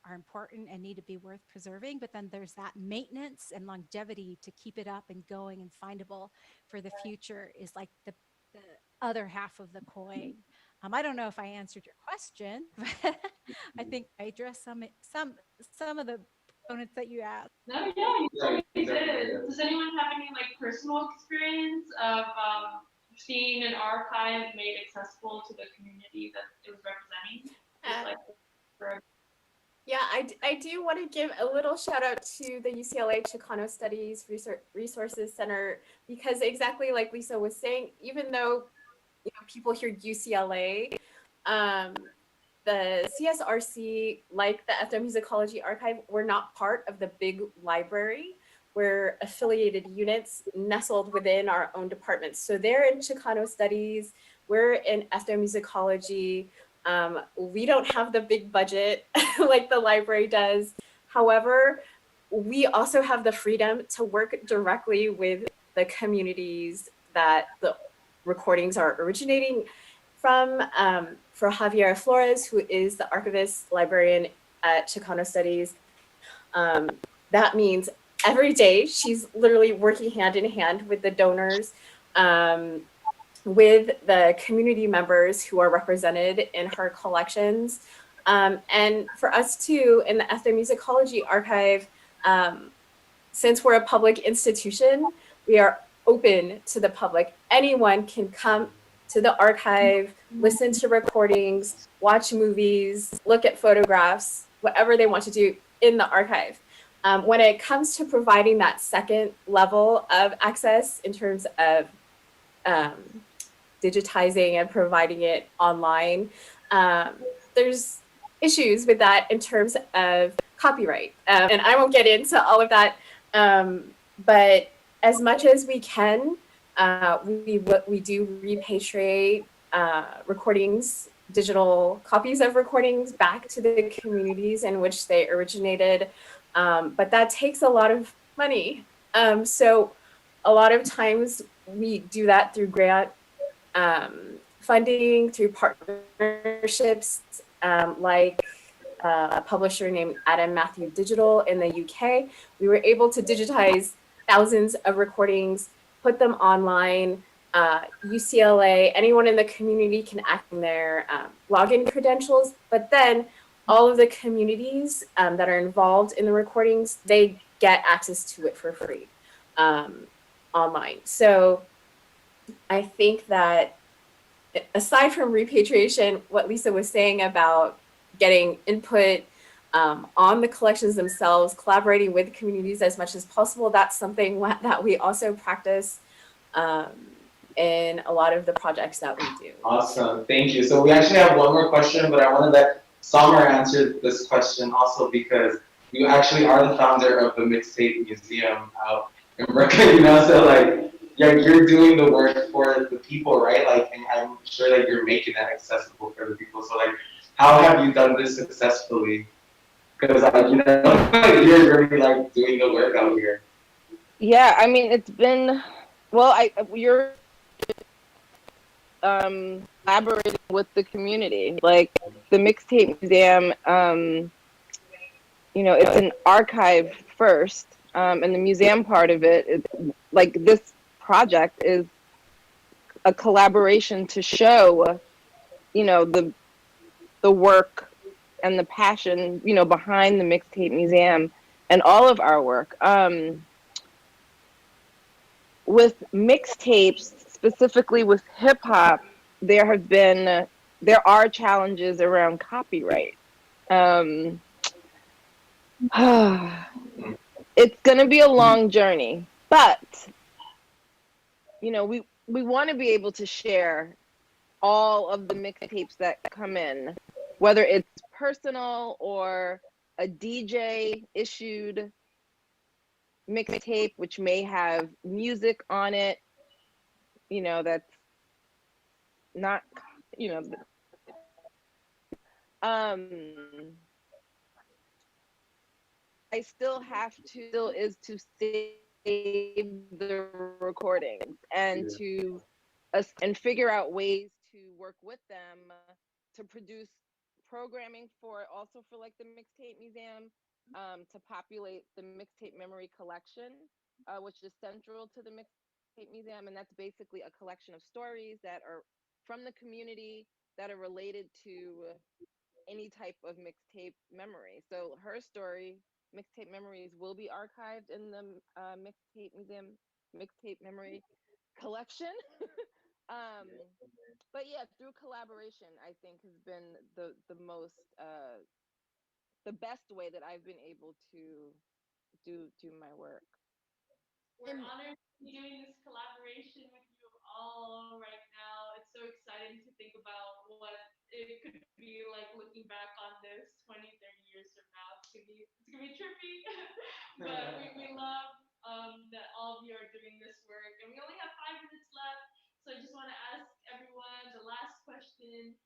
are important and need to be worth preserving. But then there's that maintenance and longevity to keep it up and going and findable for the future is like the other half of the coin. I don't know if I answered your question, but I think I addressed some of the components that you asked. No, yeah, you totally did. Does anyone have any like personal experience of seeing an archive made accessible to the community that it was representing? Just like for Yeah, I do want to give a little shout out to the UCLA Chicano Studies Resources Center, because exactly like Lisa was saying, even though people hear UCLA, the CSRC, like the Ethnomusicology Archive, we're not part of the big library. We're affiliated units nestled within our own departments. So they're in Chicano Studies, we're in Ethnomusicology. We don't have the big budget like the library does. However, we also have the freedom to work directly with the communities that the recordings are originating from. For Javiera Flores, who is the archivist librarian at Chicano Studies, that means every day she's literally working hand in hand with the donors, with the community members who are represented in her collections. And for us too, in the Ethnomusicology Archive, since we're a public institution, we are open to the public. Anyone can come to the archive, listen to recordings, watch movies, look at photographs, whatever they want to do in the archive. When it comes to providing that second level of access in terms of digitizing and providing it online, there's issues with that in terms of copyright. And I won't get into all of that, but as much as we can, we do repatriate recordings, digital copies of recordings back to the communities in which they originated. But that takes a lot of money. So a lot of times we do that through grant funding, through partnerships, like a publisher named Adam Matthew Digital in the UK. We were able to digitize thousands of recordings, put them online. UCLA, anyone in the community can act in their login credentials, but then all of the communities that are involved in the recordings, they get access to it for free online. So I think that aside from repatriation, what Lisa was saying about getting input on the collections themselves, collaborating with communities as much as possible, that's something that we also practice in a lot of the projects that we do. Awesome, thank you. So we actually have one more question, but I want to let Summer answer this question also because you actually are the founder of the Mixtape Museum out in Brooklyn, you know, so like, yeah, you're doing the work for the people, right? Like, and I'm sure that you're making that accessible for the people. So like, how have you done this successfully? Because like, you know, you're really like doing the work out here. Yeah, I mean, it's been, well, you're collaborating with the community. Like the Mixtape Museum, you know, it's an archive first, and the museum part of it is like this project is a collaboration to show, you know, the work and the passion, you know, behind the Mixtape Museum and all of our work. With mixtapes, specifically with hip hop, there are challenges around copyright. Um, it's going to be a long journey, but you know, we want to be able to share all of the mixtapes that come in, whether it's personal or a DJ issued mixtape, which may have music on it, you know, that's not, you know, I still have to still is to save the recordings and to and figure out ways to work with them to produce programming for also for like the Mixtape Museum, to populate the Mixtape Memory Collection, which is central to the Mixtape Museum, and that's basically a collection of stories that are from the community that are related to any type of mixtape memory. So her story, Mixtape Memories, will be archived in the Mixtape Museum Mixtape Memory Collection. um, but yeah, through collaboration, I think has been the most the best way that I've been able to do my work. We're honored to be doing this collaboration with you all right now. It's so exciting to think about what it could be like looking back on this 20, 30 years from now. It's gonna be trippy, but we love that all of you are doing this work. And we only have 5 minutes left, so I just want to ask everyone the last question,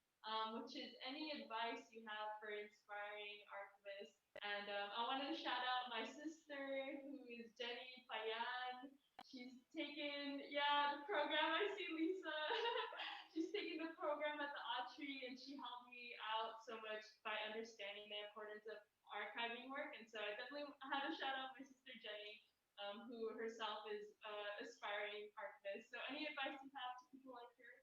which is any advice you have for inspiring archivists. And I wanted to shout out my sister, who is Jenny Payan. She's taken, yeah, the program. I see Lisa. She's taken the program at the Autry, and she helped me out so much by understanding the importance of archiving work. And so I definitely had to shout out my sister Jenny, who herself is aspiring archivist. So any advice you have to people like her?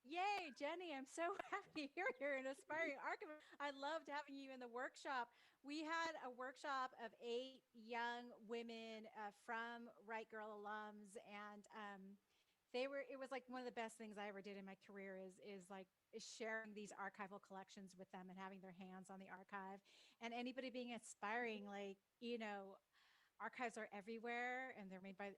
Yay, Jenny, I'm so happy to hear you're an aspiring archivist. I loved having you in the workshop. We had a workshop of 8 young women from Right Girl alums, and it was like one of the best things I ever did in my career is sharing these archival collections with them and having their hands on the archive. And anybody being aspiring, like, you know, archives are everywhere and they're made by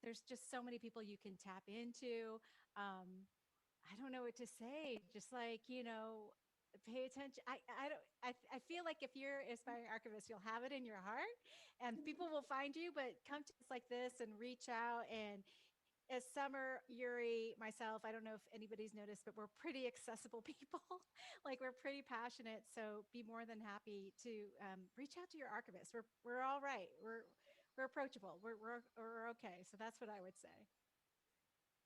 there's just so many people you can tap into. I don't know what to say. Just like, you know, pay attention. I don't, I feel like if you're an aspiring archivist, you'll have it in your heart and people will find you, but come to us like this and reach out. And as Summer, Yuri, myself, I don't know if anybody's noticed, but we're pretty accessible people. Like we're pretty passionate. So be more than happy to reach out to your archivist. We're all right. We're approachable. We're okay. So that's what I would say.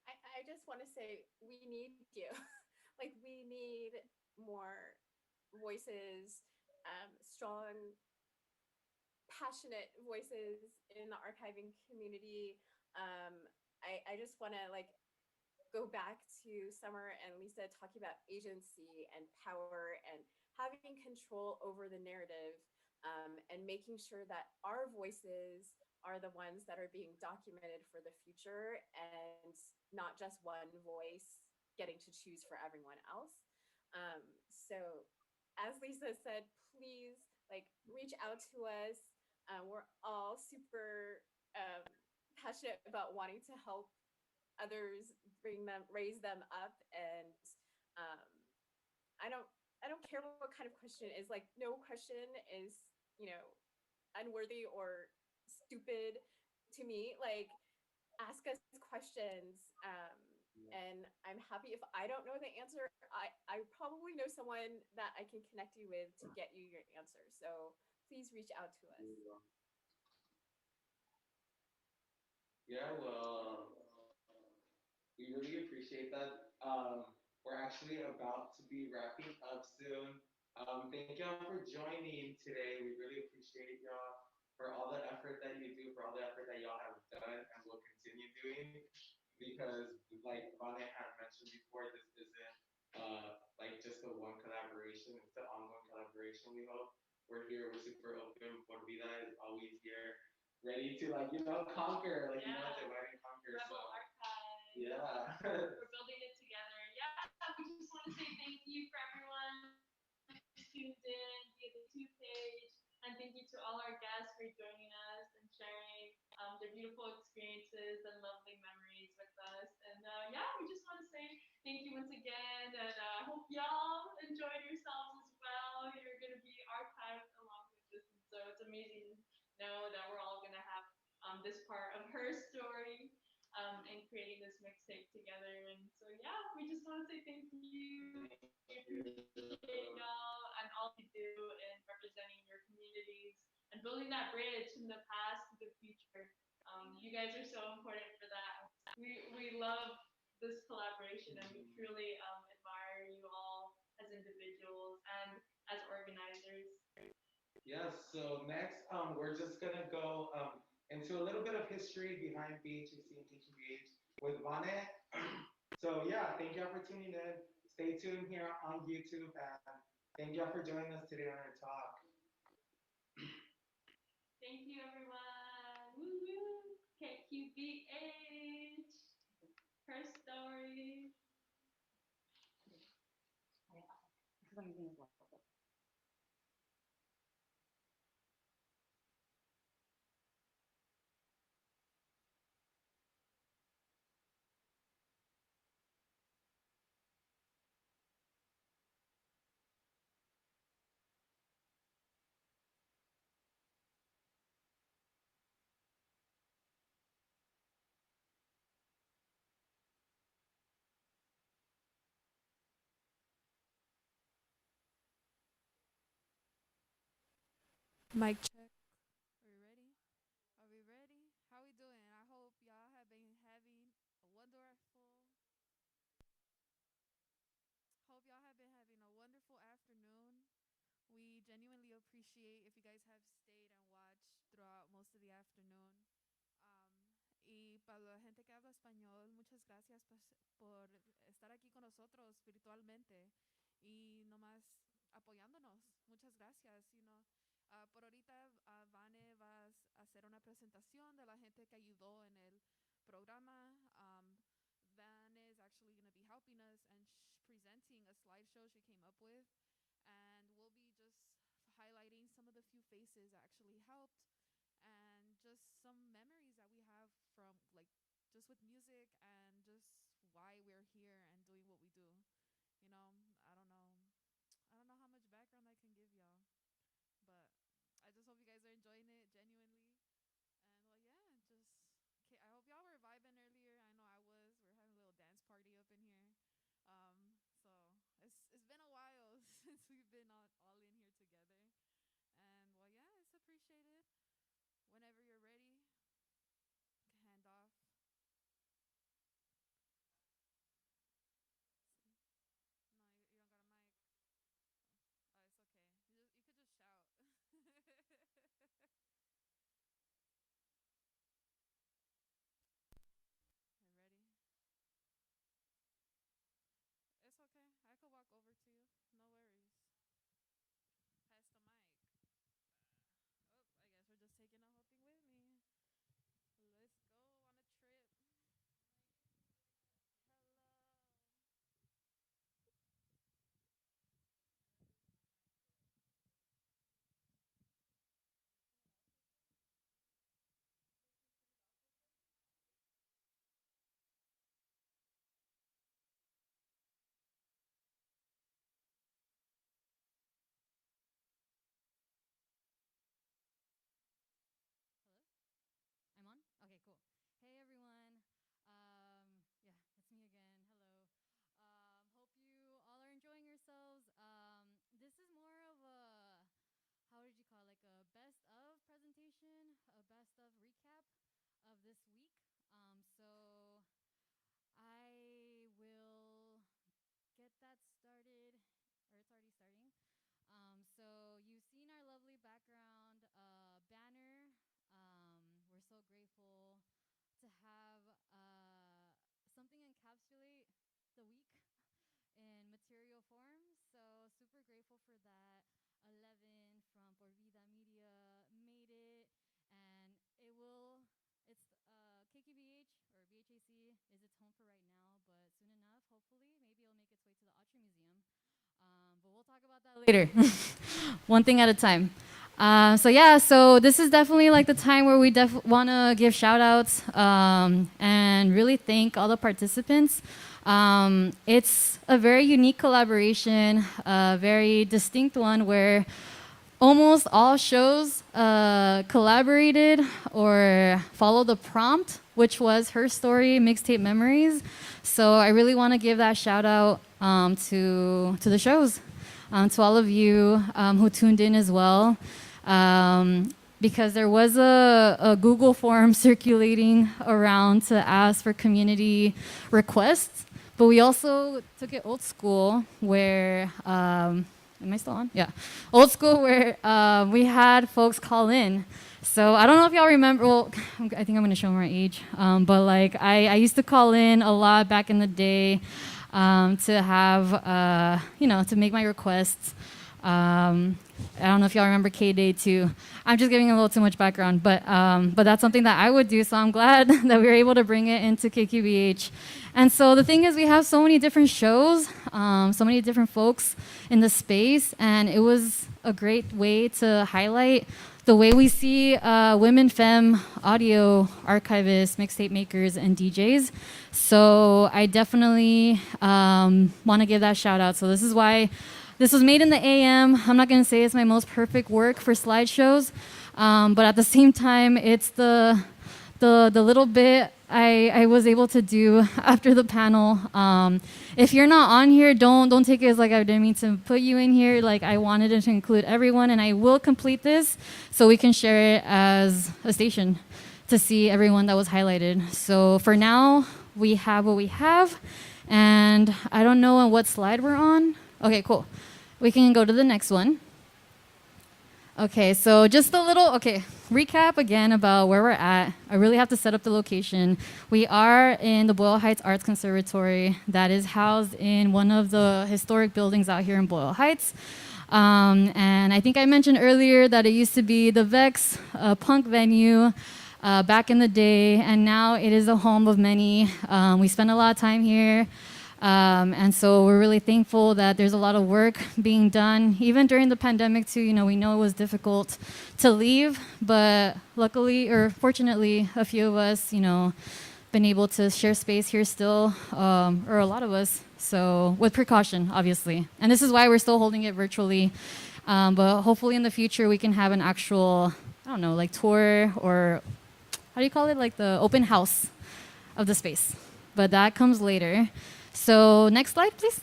I just want to say we need you. Like we need more voices, strong, passionate voices in the archiving community. I just want to like go back to Summer and Lisa talking about agency and power and having control over the narrative, and making sure that our voices are the ones that are being documented for the future and not just one voice getting to choose for everyone else. So as Lisa said, please like reach out to us. We're all super passionate about wanting to help others, raise them up, and um, I don't I don't care what kind of question it is. Like no question is, you know, unworthy or stupid to me. Like ask us questions, and I'm happy if I don't know the answer. I probably know someone that I can connect you with to get you your answer. So please reach out to us. Yeah, well, we really appreciate that. We're actually about to be wrapping up soon. Thank y'all for joining today. We really appreciate y'all for all the effort that you do, for all the effort that y'all have done and will continue doing. Because, like Vane had mentioned before, this isn't like just a one collaboration. It's an ongoing collaboration. We hope we're here. We're super open. Por Vida is always here, ready to like conquer, like divide and conquer. Rebel So Archive. yeah. We're building it together. Yeah, we just want to say thank you for everyone who's tuned in via the YouTube page. And thank you to all our guests for joining us and sharing their beautiful experiences and lovely memories with us. And yeah, we just want to say thank you once again. And I hope y'all enjoyed yourselves as well. You're going to be archived along with this. And so it's amazing to know that we're all going to have this part of her story. And creating this mixtape together. And so, yeah, we just want to say thank you. We appreciate y'all and all you do in representing your communities and building that bridge from the past to the future. You guys are so important for that. We love this collaboration and we truly admire you all as individuals and as organizers. Yes, so next we're just gonna go into a little bit of history behind BHAC and KQBH with Vane. So yeah, thank y'all for tuning in. Stay tuned here on YouTube and thank y'all for joining us today on our talk. Thank you everyone. Woo woo. KQBH. Her story. Mic check. Are we ready? Are we ready? How we doing? I hope y'all have been having a wonderful. Hope y'all have been having a wonderful afternoon. We genuinely appreciate if you guys have stayed and watched throughout most of the afternoon. Y para la gente que habla español, muchas gracias por estar aquí con nosotros virtualmente y nomás apoyándonos. Muchas gracias. Por ahorita, Vane va a hacer una presentación de la gente que ayudó en el programa. Van is actually going to be helping us and presenting a slideshow she came up with. And we'll be just highlighting some of the few faces that actually helped and just some memories that we have from like just with music and just why we're here and doing what we do. I don't know. I don't know how much background I can give y'all, but I just hope you guys are enjoying it genuinely. And well, yeah, just okay. I hope y'all were vibing earlier. I know I was. We're having a little dance party up in here. So it's been a while since we've been all in here together. And well, yeah, it's appreciated. Whenever you're ready, hand off. See? No, you don't got a mic. ourselves. This is more of a, how did you call it, like a best of presentation, a best of recap of this week. So I will get that started, or it's already starting. So you've seen our lovely background banner. We're so grateful to have something encapsulate the week in material form. So super grateful for that. 11 from Por Vida Media made it, and it will. It's KQBH or BHAC is its home for right now, but soon enough, hopefully, maybe it'll make its way to the Autry Museum. But we'll talk about that later. One thing at a time. So yeah, so this is definitely like the time where we want to give shout outs and really thank all the participants. It's a very unique collaboration, a very distinct one where almost all shows collaborated or followed the prompt, which was HERSTORY Mixtape Memories. So I really want to give that shout out to the shows, to all of you who tuned in as well. Because there was a Google form circulating around to ask for community requests, but we also took it old school where, am I still on? Yeah. Old school where we had folks call in. So I don't know if y'all remember, well, I think I'm gonna show my age, but like I used to call in a lot back in the day to have, to make my requests. I don't know if y'all remember K-Day too. I'm just giving a little too much background, but that's something that I would do. So I'm glad that we were able to bring it into KQBH. And so the thing is, we have so many different shows, so many different folks in the space, and it was a great way to highlight the way we see women, femme, audio archivists, mixtape makers, and DJs. So I definitely want to give that shout out. So this is why this was made in the AM. I'm not going to say it's my most perfect work for slideshows, but at the same time, it's the little bit I was able to do after the panel. If you're not on here, don't take it as like I didn't mean to put you in here. Like I wanted it to include everyone, and I will complete this so we can share it as a station to see everyone that was highlighted. So for now, we have what we have, and I don't know on what slide we're on. Okay, cool. We can go to the next one. Okay, so just a little, recap again about where we're at. I really have to set up the location. We are in the Boyle Heights Arts Conservatory that is housed in one of the historic buildings out here in Boyle Heights. And I think I mentioned earlier that it used to be the Vex, a punk venue back in the day, and now it is a home of many. We spend a lot of time here. And so we're really thankful that there's a lot of work being done, even during the pandemic too. We know it was difficult to leave, but luckily, or fortunately, a few of us, been able to share space here still, or a lot of us. So with precaution, obviously. And this is why we're still holding it virtually. But hopefully in the future, we can have an actual, like tour, or how do you call it? Like the open house of the space. But that comes later. So next slide, please.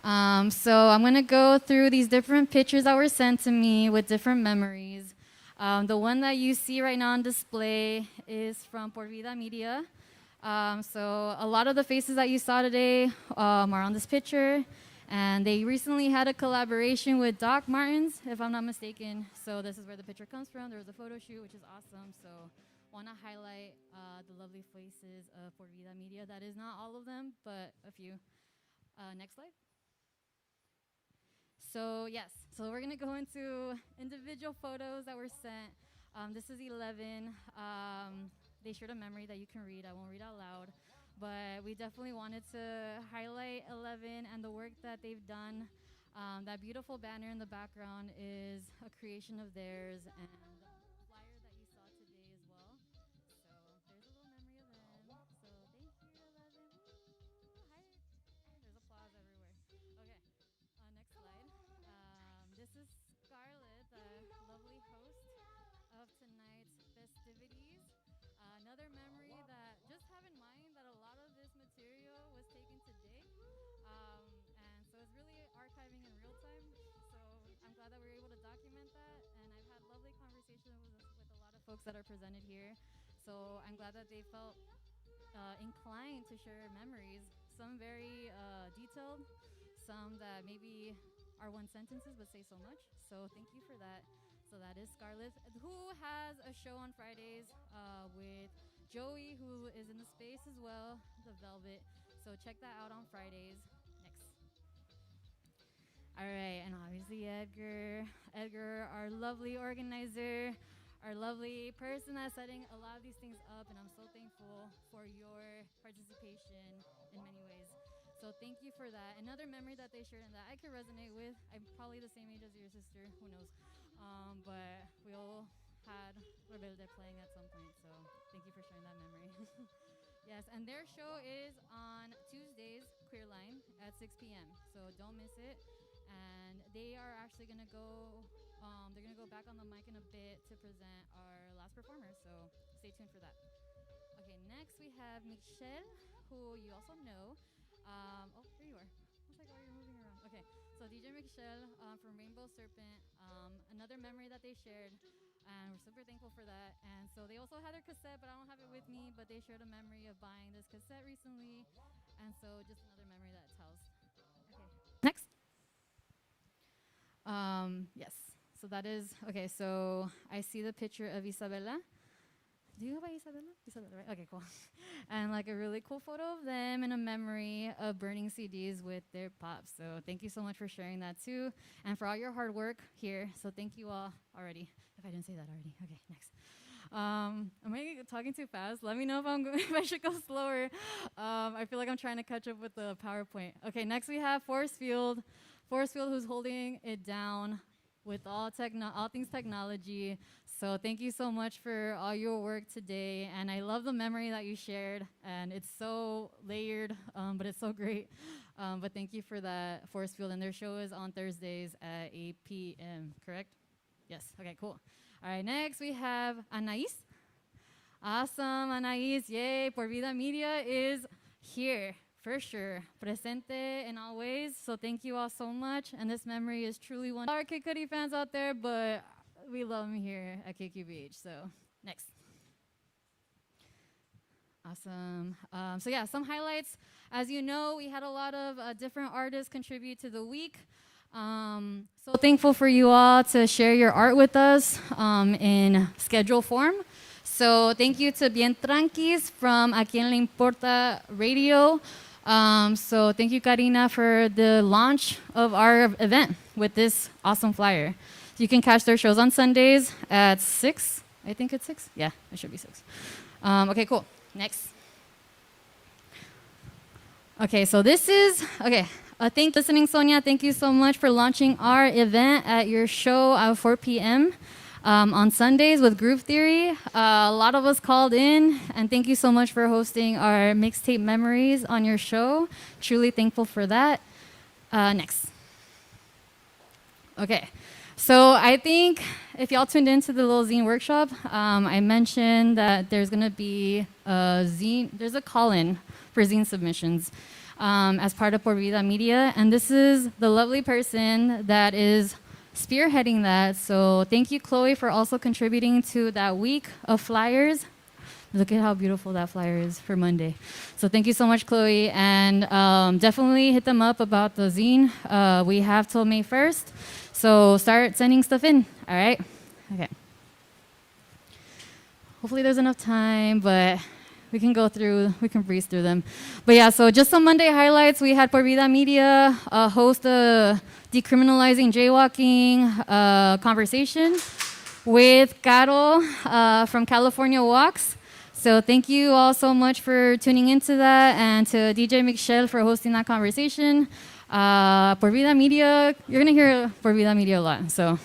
So I'm going to go through these different pictures that were sent to me with different memories. The one that you see right now on display is from Por Vida Media. So a lot of the faces that you saw today are on this picture. And they recently had a collaboration with Doc Martens, if I'm not mistaken. So this is where the picture comes from. There was a photo shoot, which is awesome. So want to highlight the lovely faces of Por Vida Media. That is not all of them, but a few. Next slide. So yes, so we're going to go into individual photos that were sent. This is 11. They shared a memory that you can read. I won't read out loud. But we definitely wanted to highlight 11 and the work that they've done. That beautiful banner in the background is a creation of theirs, and the flyer that you saw today as well. So there's a little memory of them. So thank you, 11. Woo! Hi. There's applause everywhere. Okay, next slide. This is Scarlett, the lovely host of tonight's festivities. Another memory that just have in mind that a lot of this material was taken today. glad that we were able to document that. And I've had lovely conversations with a lot of folks that are presented here. So I'm glad that they felt inclined to share memories. Some very detailed, some that maybe are one sentences but say so much. So thank you for that. So that is Scarlett, who has a show on Fridays with Joey, who is in the space as well, the Velvet. So check that out on Fridays. Next. All right, and obviously Edgar, our lovely organizer, our lovely person that's setting a lot of these things up, and I'm so thankful for your participation in many ways. So thank you for that. Another memory that they shared and that I can resonate with. I'm probably the same age as your sister, who knows? But we all had Rebelde playing at some point, so thank you for sharing that memory. Yes, and their show is on Tuesdays, Queer Line, at 6 p.m., so don't miss it. And they are actually gonna go, they're gonna go back on the mic in a bit to present our last performer, so stay tuned for that. Okay, next we have Michelle, who you also know. Oh, there you are. I was like, oh, you're moving around. Okay, so DJ Michelle from Rainbow Serpent, another memory that they shared, and we're super thankful for that. And so they also had their cassette, but I don't have it with me, but they shared a memory of buying this cassette recently, and so just another memory that tells. Okay, next. Yes, so that is, okay, so I see the picture of Isabella. Do you go by Isabella? Isabella, right? Okay, cool. And like a really cool photo of them and a memory of burning CDs with their pops. So thank you so much for sharing that too. And for all your hard work here. So thank you all already. If I didn't say that already. Okay, next. Am I talking too fast? Let me know if if I should go slower. I feel like I'm trying to catch up with the PowerPoint. Okay, next we have Force Field. Force Field, who's holding it down with all things technology. So thank you so much for all your work today. And I love the memory that you shared. And it's so layered, but it's so great. But thank you for that, Force Field. And their show is on Thursdays at 8 p.m., correct? Yes, okay, cool. All right, next we have Anais. Awesome, Anais, yay. Por Vida Media is here. For sure, presente in all ways. So thank you all so much. And this memory is truly one of our Kid Cudi fans out there, but we love them here at KQBH. So next. Awesome. So yeah, some highlights. As you know, we had a lot of different artists contribute to the week. So thankful for you all to share your art with us in schedule form. So thank you to Bien Tranquis from A Quien Le Importa Radio. So thank you, Karina, for the launch of our event with this awesome flyer. You can catch their shows on Sundays at 6. I think it's 6. Yeah, it should be 6. Okay, cool. Next. Okay, so this is, okay. Thank you for listening, Sonia. Thank you so much for launching our event at your show at 4 p.m. On Sundays with Groove Theory. A lot of us called in, and thank you so much for hosting our Mixtape Memories on your show. Truly thankful for that. Next. Okay, so I think if y'all tuned into the little zine workshop, I mentioned that there's gonna be a zine, there's a call-in for zine submissions as part of Por Vida Media, and this is the lovely person that is spearheading that. So thank you, Chloe, for also contributing to that week of flyers. Look at how beautiful that flyer is for Monday. So thank you so much, Chloe. And definitely hit them up about the zine. We have till May 1st. So start sending stuff in. All right? Okay. Hopefully there's enough time, but we can breeze through them. But yeah, so just some Monday highlights. We had Por Vida Media host a decriminalizing jaywalking conversation with Carol from California Walks. So thank you all so much for tuning into that, and to DJ Michelle for hosting that conversation. Por Vida Media, you're gonna hear Por Vida Media a lot, so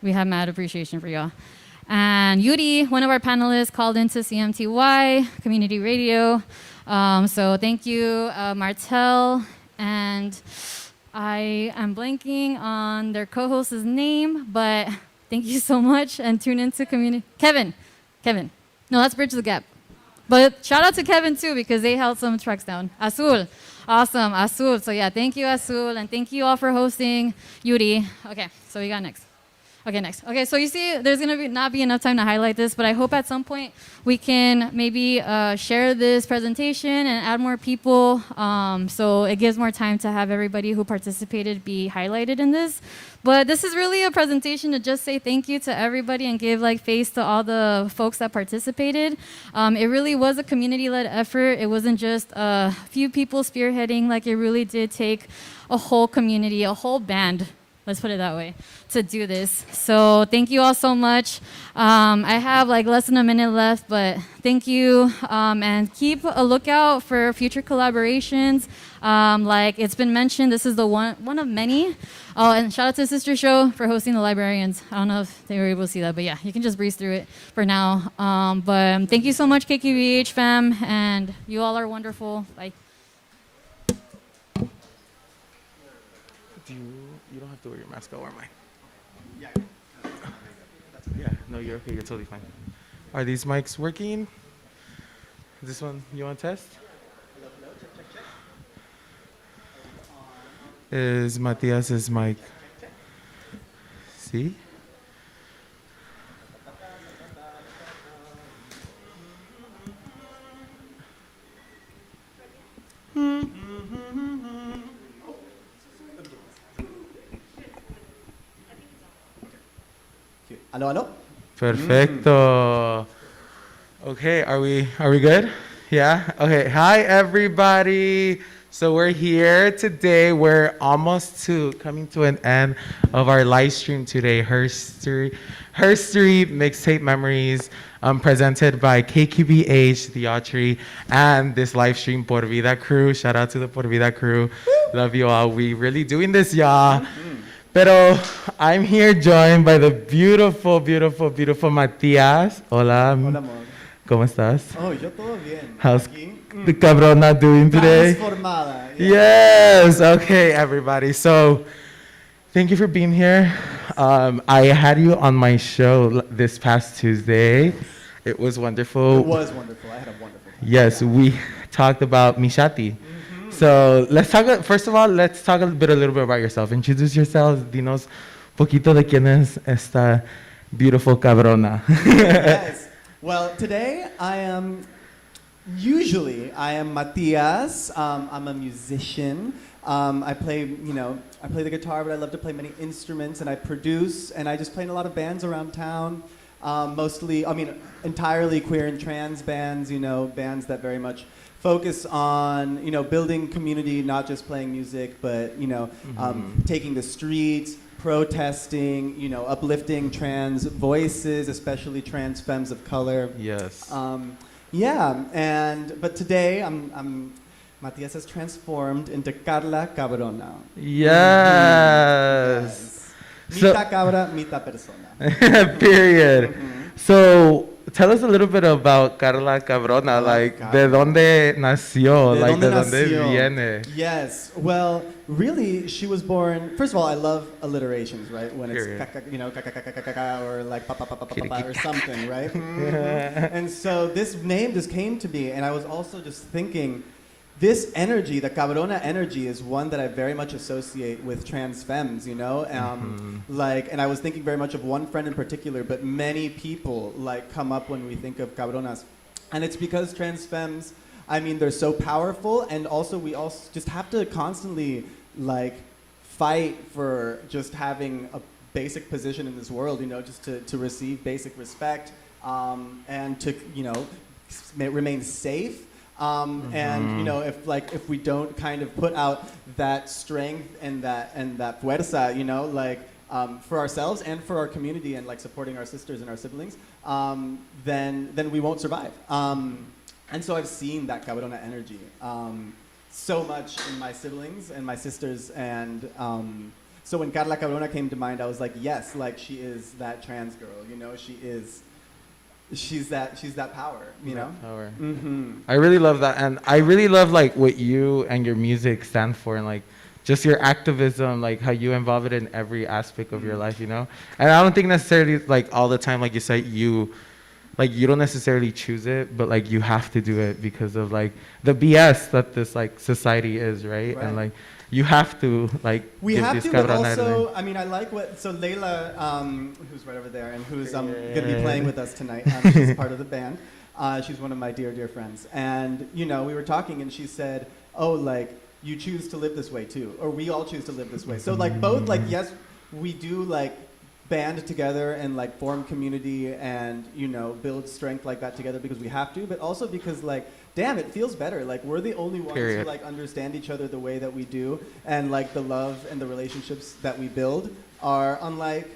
we have mad appreciation for y'all. And Yuri, one of our panelists, called into CMTY, Community Radio. So thank you, Martel. And I am blanking on their co-host's name, but thank you so much, and tune into Community. Kevin. No, that's Bridge the Gap. But shout out to Kevin too, because they held some tracks down. Azul. Awesome, Azul. So yeah, thank you, Azul, and thank you all for hosting, Yuri. Okay, so we got next. Okay, next. Okay, so you see, there's gonna not be enough time to highlight this, but I hope at some point we can maybe share this presentation and add more people, so it gives more time to have everybody who participated be highlighted in this. But this is really a presentation to just say thank you to everybody and give like face to all the folks that participated. It really was a community-led effort. It wasn't just a few people spearheading. Like it really did take a whole community, a whole band. Let's put it that way, to do this. So thank you all so much. I have like less than a minute left, but thank you. And keep a lookout for future collaborations. Like it's been mentioned, this is the one of many. Oh, and shout out to Sister Show for hosting the librarians. I don't know if they were able to see that, but yeah, you can just breeze through it for now. But thank you so much, KQBH fam, and you all are wonderful. Bye. You don't have to wear your mask. I'll wear mine. Yeah, no, you're okay. You're totally fine. Are these mics working? This one, you want to test? Is Matias's mic? See? Hello, hello. Perfecto. Okay, are we good? Yeah? Okay. Hi everybody. So we're here today. We're almost coming to an end of our live stream today. HERSTOry Mixtape Memories, presented by KQBH, the Autry, and this live stream Por Vida crew. Shout out to the Por Vida crew. Love you all. We really doing this, y'all. Pero I'm here joined by the beautiful, beautiful, beautiful Matias. Hola. Hola, amor. ¿Cómo estás? Oh, yo todo bien. How's Aquí, the cabrona doing today? Transformada. Yes. Okay, everybody. So, thank you for being here. I had you on my show this past Tuesday. It was wonderful. It was wonderful. I had a wonderful time. Yes, we talked about Mishati. So let's talk. First of all, let's talk a little bit about yourself. Introduce yourselves. Dinos poquito de quién es esta beautiful cabrona. Yes. Well, today I am Matias. I'm a musician. I play the guitar, but I love to play many instruments, and I produce, and I just play in a lot of bands around town. Entirely queer and trans bands. Bands that very much focus on building community, not just playing music, but taking the streets, protesting, uplifting trans voices, especially trans femmes of color. Yes. But today Matias has transformed into Carla Cabrona. Yes. Mita cabra, mita persona. Period. So tell us a little bit about Carla Cabrona, de dónde nació, de dónde viene. Yes, well, really, she was born. First of all, I love alliterations, right? When it's or like pa pa pa pa pa pa or something, right? And so this name just came to me, and I was also just thinking, this energy, the cabrona energy, is one that I very much associate with trans femmes, and I was thinking very much of one friend in particular, but many people come up when we think of cabronas, and it's because trans femmes, they're so powerful, and also we also just have to constantly fight for just having a basic position in this world, just to receive basic respect, and to remain safe. If we don't kind of put out that strength and that fuerza, for ourselves and for our community, and supporting our sisters and our siblings, then we won't survive. And so I've seen that cabrona energy so much in my siblings and my sisters, and so when Carla Cabrona came to mind, I was like, yes, she is that trans girl, she's that power, Power. I really love that, and I really love what you and your music stand for, and just your activism, how you involve it in every aspect of your life, And I don't think necessarily all the time, like you said, you like you don't necessarily choose it, but like you have to do it because of like the BS that this like society is, right? And like you have to like we give have these to, but cabronas also, I mean, I like what, so Layla, who's right over there and who's going to be playing with us tonight, she's part of the band. She's one of my dear, dear friends. And, you know, we were talking and she said, oh, like, you choose to live this way too, or we all choose to live this way. So like both, like, yes, we do like band together and like form community and, you know, build strength like that together because we have to, but also because like, damn, it feels better. Like we're the only ones who like understand each other the way that we do, and like the love and the relationships that we build are unlike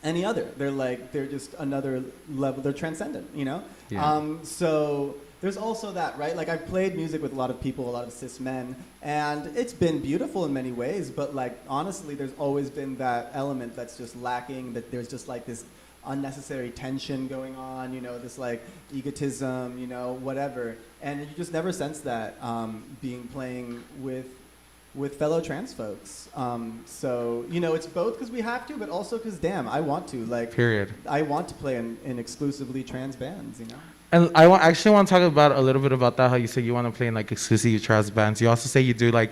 any other. They're just another level. They're transcendent, you know? Yeah. So there's also that, right? Like I've played music with a lot of people, a lot of cis men, and it's been beautiful in many ways, but like honestly, there's always been that element that's just lacking, that there's just like this unnecessary tension going on, you know, this like egotism, you know, whatever. And you just never sense that playing with fellow trans folks. So, you know, it's both because we have to, but also because, damn, I want to. Like, I want to play in exclusively trans bands, you know? And I actually want to talk about a little bit about that, how you say you want to play in like exclusive trans bands. You also say you do like,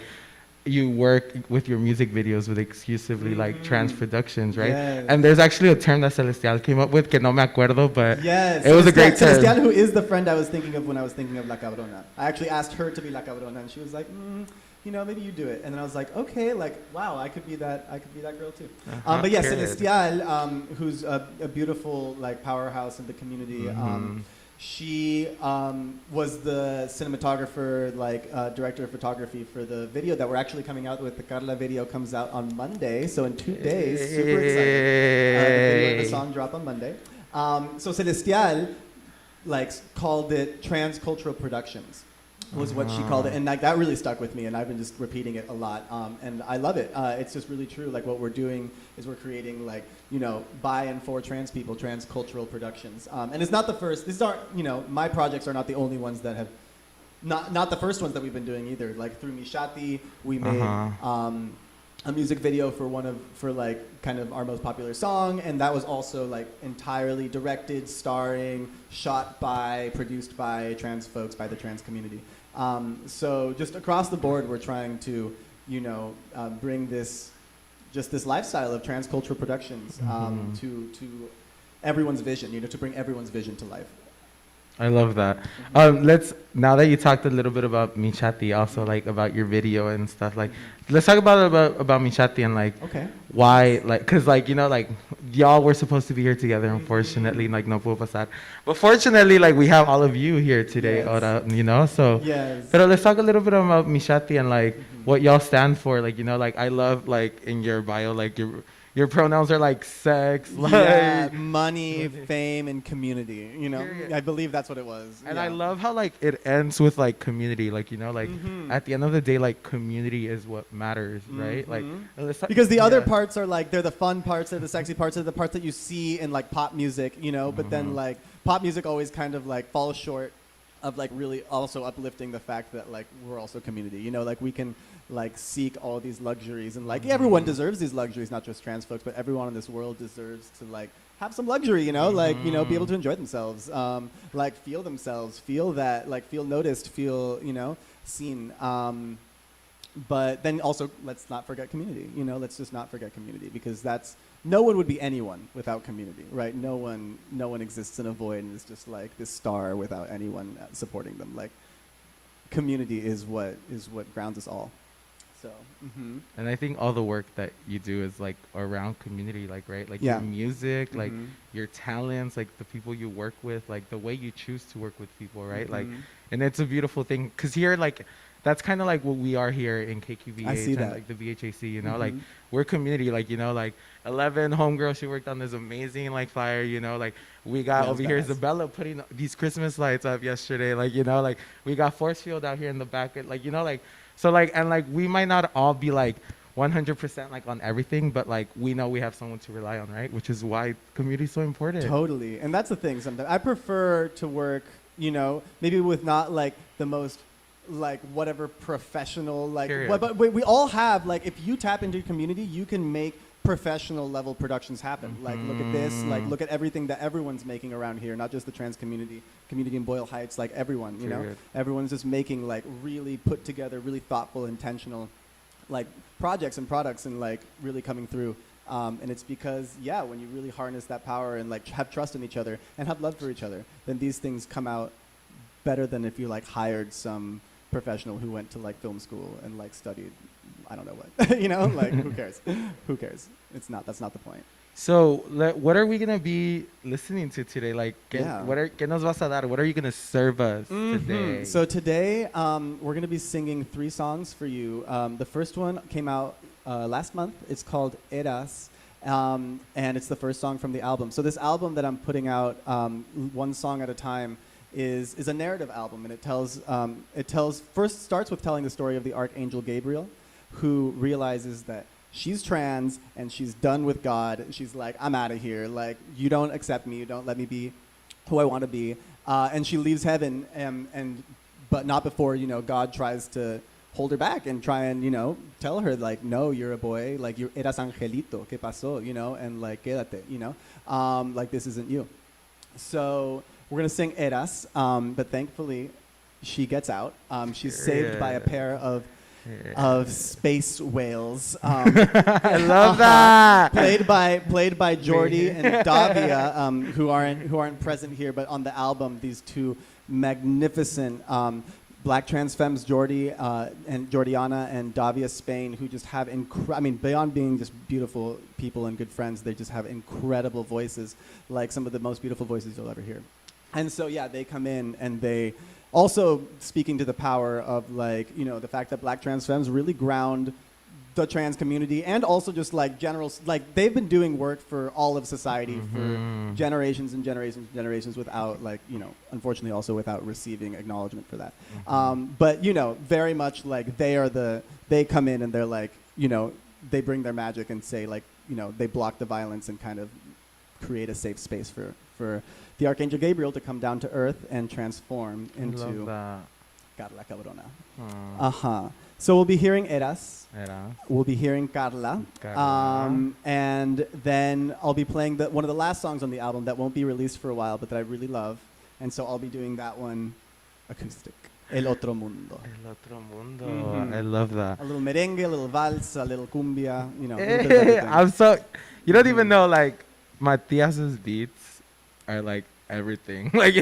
you work with your music videos with exclusively like trans productions, right? Yes. And there's actually a term that Celestial came up with, que no me acuerdo, but yes, it was a great term. Celestial, who is the friend I was thinking of when I was thinking of La Cabrona. I actually asked her to be La Cabrona, and she was like, you know, maybe you do it. And then I was like, okay, like, wow, I could be that girl too. But yeah, Celestial, who's a beautiful like powerhouse in the community. She was the cinematographer, like director of photography for the video that we're actually coming out with. The Carla video comes out on Monday, so in 2 days, super excited. The video and the song drop on Monday. So Celestial, like, called it transcultural productions, was what she called it, and like that really stuck with me, and I've been just repeating it a lot, and I love it. It's just really true. Like what we're doing is we're creating like, you know, by and for trans people, transcultural productions, and it's not the first. These aren't, you know, my projects are not the only ones that have, not the first ones that we've been doing either. Like through Mishati, we made a music video for like kind of our most popular song, and that was also like entirely directed, starring, shot by, produced by trans folks, by the trans community. So just across the board, we're trying to, you know, bring this lifestyle of transcultural productions to everyone's vision, you know, to bring everyone's vision to life. I love that. Now that you talked a little bit about Michati, also like about your video and stuff, like let's talk about Michati and like why, like, cause like, you know, like y'all were supposed to be here together, unfortunately, like no pudo pasar. But fortunately, like we have all of you here today, you know, so. But let's talk a little bit about Michati and like what y'all stand for, like, you know, like I love like in your bio, like your pronouns are like sex, like money, fame, and community. You know, I believe that's what it was. And I love how like it ends with like community, like, you know, like at the end of the day, like community is what matters, right? Like because the other parts are like, they're the fun parts, they're the sexy parts, they're the parts that you see in like pop music, you know. But then like pop music always kind of like falls short of like really also uplifting the fact that like we're also community, you know, like we can like seek all these luxuries, and like everyone deserves these luxuries, not just trans folks, but everyone in this world deserves to like have some luxury, you know, like, you know, be able to enjoy themselves, like feel themselves, feel that, like feel noticed, feel, you know, seen. But then also let's not forget community, you know, let's just not forget community, because no one would be anyone without community, right? No one exists in a void and is just like this star without anyone supporting them. Like community is what grounds us all. So, and I think all the work that you do is like around community, like, right? Like your music, like your talents, like the people you work with, like the way you choose to work with people, right? Like, and it's a beautiful thing, because here, like, that's kind of like what we are here in KQBH and like the BHAC, you know, like we're community, like, you know, like 11 homegirls, she worked on this amazing like flyer, you know, like we got over here Isabella putting these Christmas lights up yesterday, like, you know, like we got Force Field out here in the back, like, you know, like, so like, and like we might not all be like 100% like on everything, but like we know we have someone to rely on, right? Which is why community is so important. Totally. And that's the thing, sometimes I prefer to work, you know, maybe with not like the most like whatever professional, like but we all have, like, if you tap into your community, you can make professional level productions happen. Like, look at this, like, look at everything that everyone's making around here, not just the trans community in Boyle Heights, like everyone, you know? Everyone's just making like really put together, really thoughtful, intentional, like projects and products and like really coming through. And it's because, yeah, when you really harness that power and like have trust in each other and have love for each other, then these things come out better than if you like hired some professional who went to like film school and like studied, I don't know what, you know, like who cares? Who cares? That's not the point. So, what are we gonna be listening to today? Like, Yeah. ¿qué nos vas a dar? What are you gonna serve us today? So today, we're gonna be singing 3 songs for you. The first one came out last month. It's called Eras, and it's the first song from the album. So this album that I'm putting out, one song at a time, is a narrative album, and first starts with telling the story of the Archangel Gabriel, who realizes that she's trans and she's done with God. She's like, I'm out of here. Like, you don't accept me. You don't let me be who I want to be. And she leaves heaven, but not before, you know, God tries to hold her back and try and, you know, tell her, like, no, you're a boy. Like, you eras angelito. ¿Qué pasó? You know, and like, quédate, you know. Like, this isn't you. So we're going to sing Eras, but thankfully she gets out. She's saved by a pair of space whales. I love that. Played by Jordi and Davia, who aren't present here, but on the album, these 2 magnificent black trans femmes, Jordi and Jordiana and Davia Spain, who just have beyond being just beautiful people and good friends, they just have incredible voices, like some of the most beautiful voices you'll ever hear. And so, yeah, they come in and they also speaking to the power of, like, you know, the fact that black trans femmes really ground the trans community, and also just like like they've been doing work for all of society for generations and generations and generations without, like, you know, unfortunately also without receiving acknowledgement for that. But, you know, very much like they come in and they're like, you know, they bring their magic and say, like, you know, they block the violence and kind of create a safe space for the Archangel Gabriel to come down to earth and transform into Carla Cabrona. So we'll be hearing Eras. We'll be hearing Carla. And then I'll be playing one of the last songs on the album that won't be released for a while, but that I really love. And so I'll be doing that one acoustic. El Otro Mundo. El Otro Mundo. I love that. A little merengue, a little vals, a little cumbia, you know. A little bit of everything. You don't even know, like, Matias's beats are like everything. Like,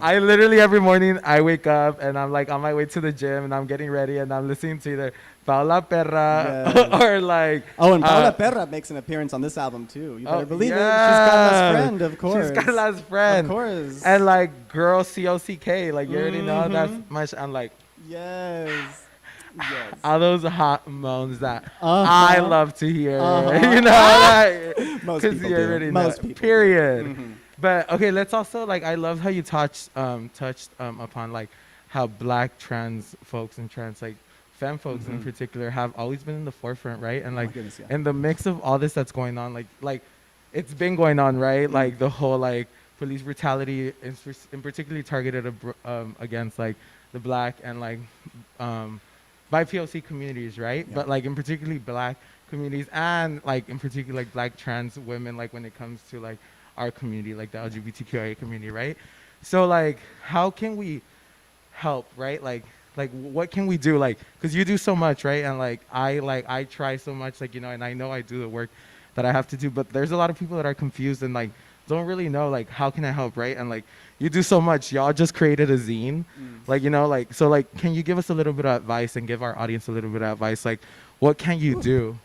I literally every morning I wake up and I'm like on my way to the gym and I'm getting ready and I'm listening to either Paula Perra or like. Oh, and Paula Perra makes an appearance on this album too. You better believe it. She's Carla's friend, of course. She's Carla's friend. Of course. And like girl COCK, like you already know that's much. I'm like. Yes. Yes. All those hot moans that I love to hear. You know, like most people you already do. know. Most people. Period. But okay, let's also, like, I love how you touched upon like how black trans folks and trans like femme folks in particular have always been in the forefront, right? And like in the mix of all this that's going on, like it's been going on, right? Like the whole like police brutality, in particularly targeted against like the black and like BIPOC communities, right? Yeah. But like in particularly black communities and like in particular like black trans women, like when it comes to like our community, like the LGBTQIA community, right? So like, how can we help, right? Like what can we do? Like, cause you do so much, right? And like, I try so much, like, you know, and I know I do the work that I have to do, but there's a lot of people that are confused and like, don't really know, like, how can I help, right? And like, you do so much. Y'all just created a zine, like, you know, like, so like, can you give us a little bit of advice and give our audience a little bit of advice? Like, what can you do?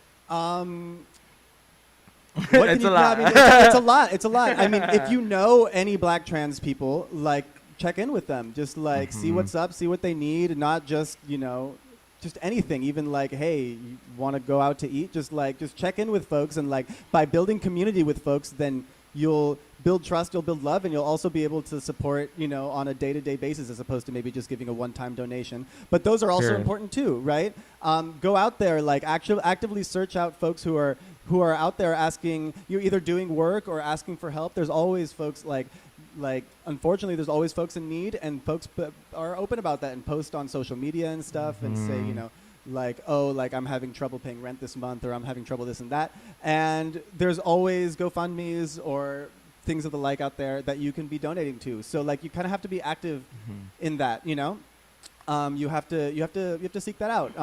It's a lot. It's a lot. It's a lot. I mean, if you know any black trans people, like, check in with them. Just like see what's up, see what they need, not just, you know, just anything. Even like, hey, you want to go out to eat? Just check in with folks, and like by building community with folks, then you'll build trust, you'll build love, and you'll also be able to support, you know, on a day-to-day basis as opposed to maybe just giving a one-time donation. But those are also important too, right? Go out there, like actively search out folks who are out there asking, you're either doing work or asking for help. There's always folks like unfortunately there's always folks in need, and folks are open about that and post on social media and stuff and say, you know, like, oh, like I'm having trouble paying rent this month, or I'm having trouble this and that. And there's always GoFundMe's or things of the like out there that you can be donating to. So like you kind of have to be active in that, you know. You have to seek that out.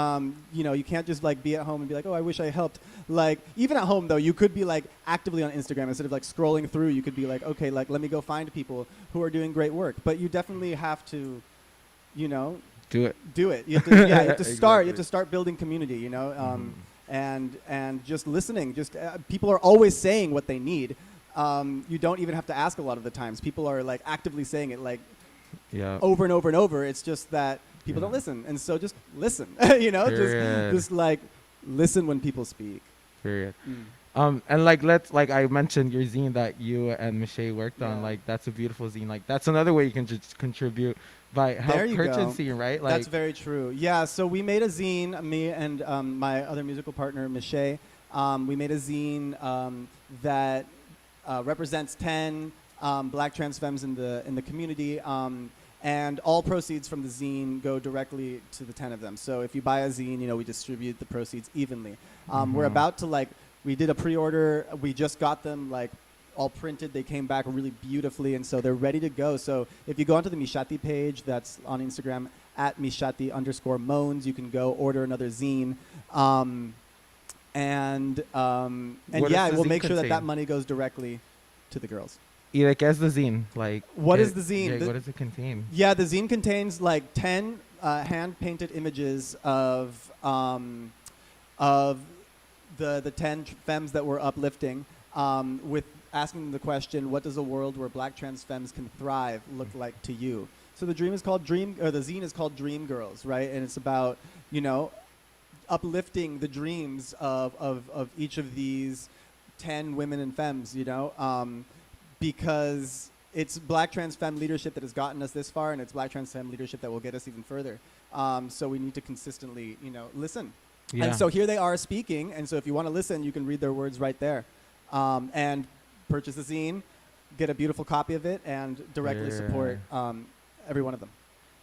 You know, you can't just like be at home and be like, oh, I wish I helped. Like even at home though, you could be like actively on Instagram instead of like scrolling through. You could be like, okay, like let me go find people who are doing great work. But you definitely have to, you know, do it. You have to, yeah, you have to start. You have to start building community. You know, and just listening. Just people are always saying what they need. You don't even have to ask a lot of the times. People are like actively saying it like over and over and over. It's just that people don't listen, and so just listen. You know, just like listen when people speak. Period. And like like I mentioned your zine that you and Michelle worked on. Like that's a beautiful zine. Like that's another way you can just contribute by purchasing, right? Like that's very true. Yeah. So we made a zine, me and my other musical partner Michelle. We made a zine that represents 10 Black trans femmes in the community. And all proceeds from the zine go directly to the 10 of them. So if you buy a zine, you know, we distribute the proceeds evenly. We're about to we did a pre-order. We just got them all printed. They came back really beautifully, and so they're ready to go. So if you go onto the Mishati page, that's on Instagram at Mishati_moans, you can go order another zine. And yeah, we'll make sure that money goes directly to the girls. ¿Y de qué es the zine? Like, what is the zine? Yeah, what does it contain? Yeah, the zine contains 10 hand-painted images of the 10 femmes that we're uplifting, with asking them the question, what does a world where Black trans femmes can thrive look like to you? So the zine is called Dream Girls, right? And it's about, you know, uplifting the dreams of each of these 10 women and femmes, you know, because it's Black trans femme leadership that has gotten us this far, and it's Black trans femme leadership that will get us even further. So we need to consistently, you know, listen. Yeah. And so here they are speaking, and so if you want to listen, you can read their words right there. And purchase the zine, get a beautiful copy of it, and directly support every one of them.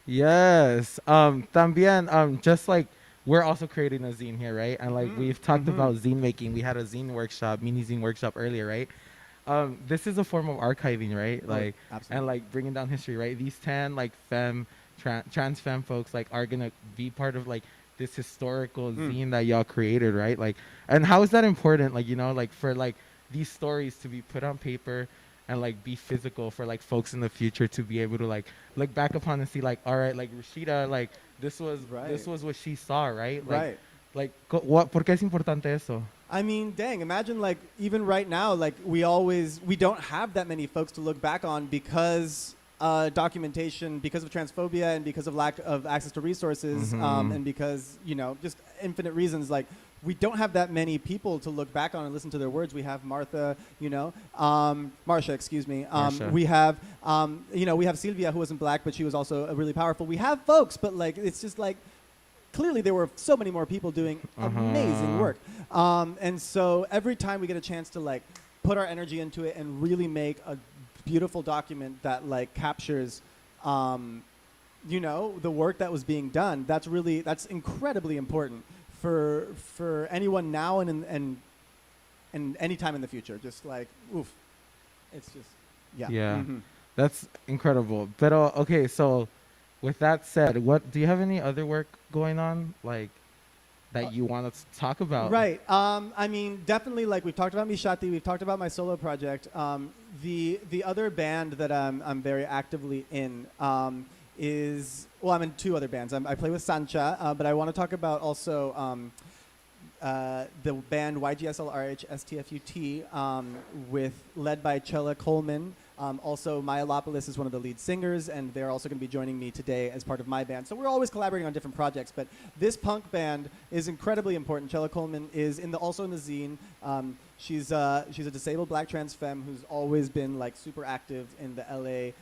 Yes. También, just like we're also creating a zine here, right? And like we've talked about zine making. We had a zine workshop, mini zine workshop earlier, right? This is a form of archiving, right? Like, and like bringing down history, right? These 10 like trans femme folks like are gonna be part of like this historical zine that y'all created, right? Like, and how is that important? Like, you know, like for like these stories to be put on paper and like be physical for like folks in the future to be able to like look back upon and see like, all right, like Rashida, like this was what she saw, right? Like, like what? ¿Por qué es importante eso? I mean, dang, imagine like even right now, like we don't have that many folks to look back on because documentation, because of transphobia and because of lack of access to resources, and because, you know, just infinite reasons. Like we don't have that many people to look back on and listen to their words. We have Martha, you know, Marsha, excuse me. We have, you know, we have Sylvia, who wasn't Black, but she was also really powerful. We have folks, but like it's just like, clearly there were so many more people doing amazing work. And so every time we get a chance to like put our energy into it and really make a beautiful document that like captures, you know, the work that was being done, that's incredibly important for anyone now and any time in the future. Just like, oof, it's just, yeah. Yeah, that's incredible. But okay, so with that said, do you have any other work going on, like, that you want to talk about? Right. I mean, definitely, like, we've talked about Mishati, we've talked about my solo project. The other band that I'm very actively in is, well, I'm in 2 other bands. I play with Sancha, but I want to talk about also the band YGSLRHSTFUT, led by Chella Coleman. Also, Maya Lopolis is one of the lead singers, and they're also going to be joining me today as part of my band. So we're always collaborating on different projects, but this punk band is incredibly important. Chella Coleman is also in the zine. She's a disabled Black trans femme who's always been like super active in the LA,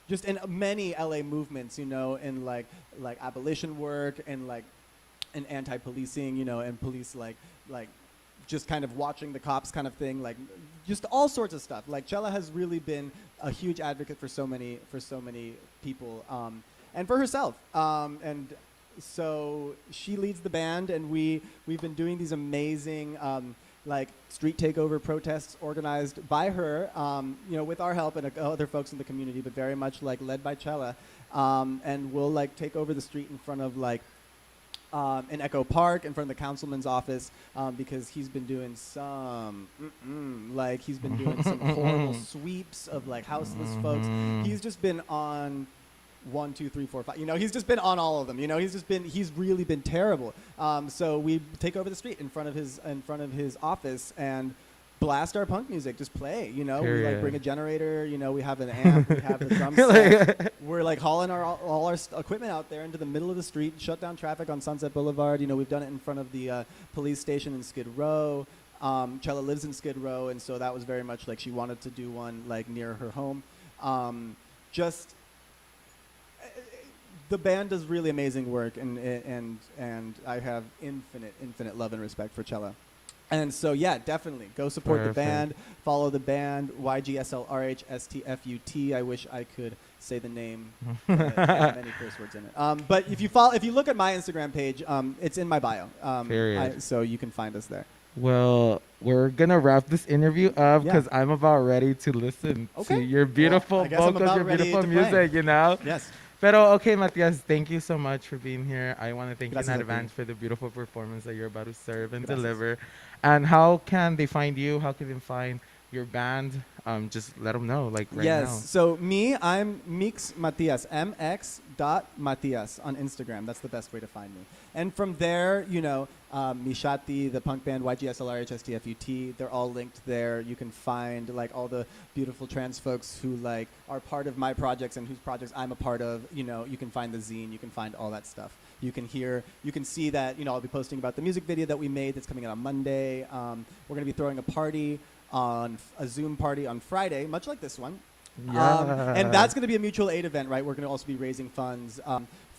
just in many LA movements, you know, in like abolition work and like in anti-policing, you know, and police like just kind of watching the cops kind of thing, like just all sorts of stuff. Like Chella has really been a huge advocate for so many people, and for herself. And so she leads the band, and we've been doing these amazing like street takeover protests organized by her, with our help and other folks in the community, but very much like led by Chela. And we'll like take over the street in front of like in Echo Park, in front of the councilman's office, because he's been doing some horrible sweeps of like houseless folks. He's just been on 1, 2, 3, 4, 5. He's just been on all of them. He's really been terrible. So we take over the street in front of his office and blast our punk music. Just play. We like bring a generator. We have an amp. We have a drum set. We're like hauling all our equipment out there into the middle of the street. Shut down traffic on Sunset Boulevard. We've done it in front of the police station in Skid Row. Chela lives in Skid Row, and so that was very much like she wanted to do one like near her home. The band does really amazing work, and I have infinite love and respect for Chela. And so, yeah, definitely go support the band, follow the band, YGSLRHSTFUT. I wish I could say the name. Many curse words in it. But if you look at my Instagram page, it's in my bio. So you can find us there. Well, we're gonna wrap this interview up because I'm about ready to listen to your beautiful vocals, your beautiful music. Yes. Pero okay, Matias, thank you so much for being here. I want to thank you in advance for the beautiful performance that you're about to serve and deliver. And how can they find you? How can they find your band? Just let them know, like right now. Yes. So I'm Mix Matias, mx.matias on Instagram. That's the best way to find me. And from there, Mishati, the punk band, YGSLRHSTFUT, they're all linked there. You can find like all the beautiful trans folks who like are part of my projects and whose projects I'm a part of. You can find the zine, you can find all that stuff. You can see that, I'll be posting about the music video that we made that's coming out on Monday. We're going to be throwing a party a Zoom party on Friday, much like this one. Yeah. And that's going to be a mutual aid event, right? We're going to also be raising funds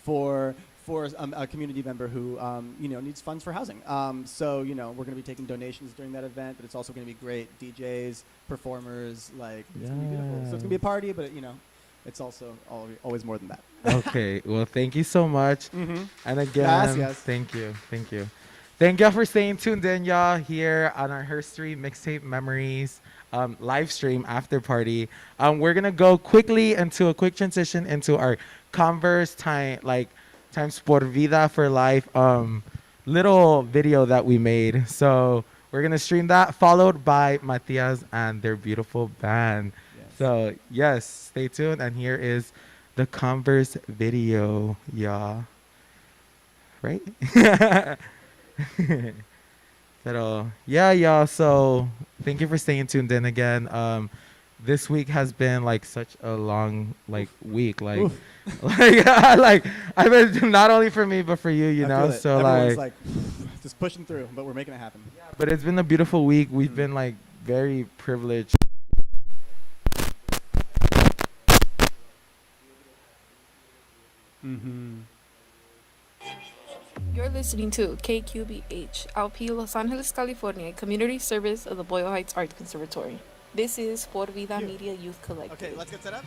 for a community member who needs funds for housing. So we're going to be taking donations during that event, but it's also going to be great DJs, performers, like it's going to be beautiful. So it's going to be a party, but it's also always more than that. Okay, well, thank you so much. Mm-hmm. And again, Gracias. Thank you. Thank y'all for staying tuned in, y'all, here on our HERSTORY Mixtape Memories live stream after party. We're gonna go quickly into a quick transition into our Converse times por Vida for life little video that we made. So we're gonna stream that, followed by Matias and their beautiful band. Yes. So yes, stay tuned, and here is the Converse video, y'all. Right? Pero yeah, y'all, so thank you for staying tuned in again. This week has been like such a long week, like I mean, not only for me but for you, so everyone's like just pushing through, but we're making it happen. Yeah, but it's been a beautiful week. We've been like very privileged. You're listening to KQBH, LP Los Angeles, California, community service of the Boyle Heights Arts Conservatory. This is For Vida Media Youth Collective. Okay, let's get set up.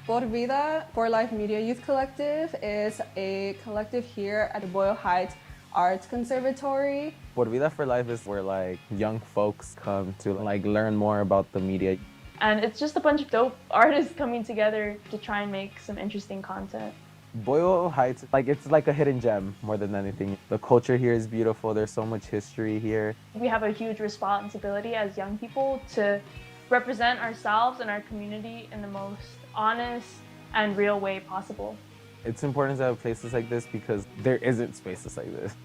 For Vida, For Life Media Youth Collective is a collective here at the Boyle Heights Arts Conservatory. Por Vida for Life is where like young folks come to like learn more about the media. And it's just a bunch of dope artists coming together to try and make some interesting content. Boyle Heights, it's like a hidden gem more than anything. The culture here is beautiful. There's so much history here. We have a huge responsibility as young people to represent ourselves and our community in the most honest and real way possible. It's important to have places like this because there isn't spaces like this.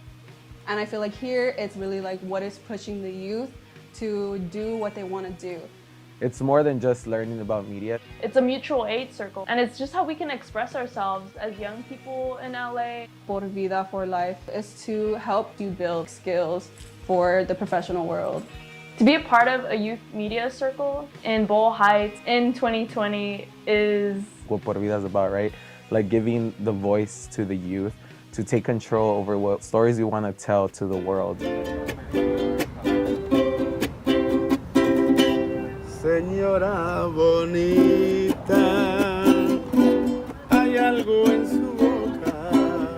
And I feel like here it's really like what is pushing the youth to do what they want to do. It's more than just learning about media. It's a mutual aid circle, and it's just how we can express ourselves as young people in LA. For Vida for Life is to help you build skills for the professional world. To be a part of a youth media circle in Boyle Heights in 2020 is what Por Vida is about, right? Like giving the voice to the youth to take control over what stories we want to tell to the world. Señora bonita, hay algo en su boca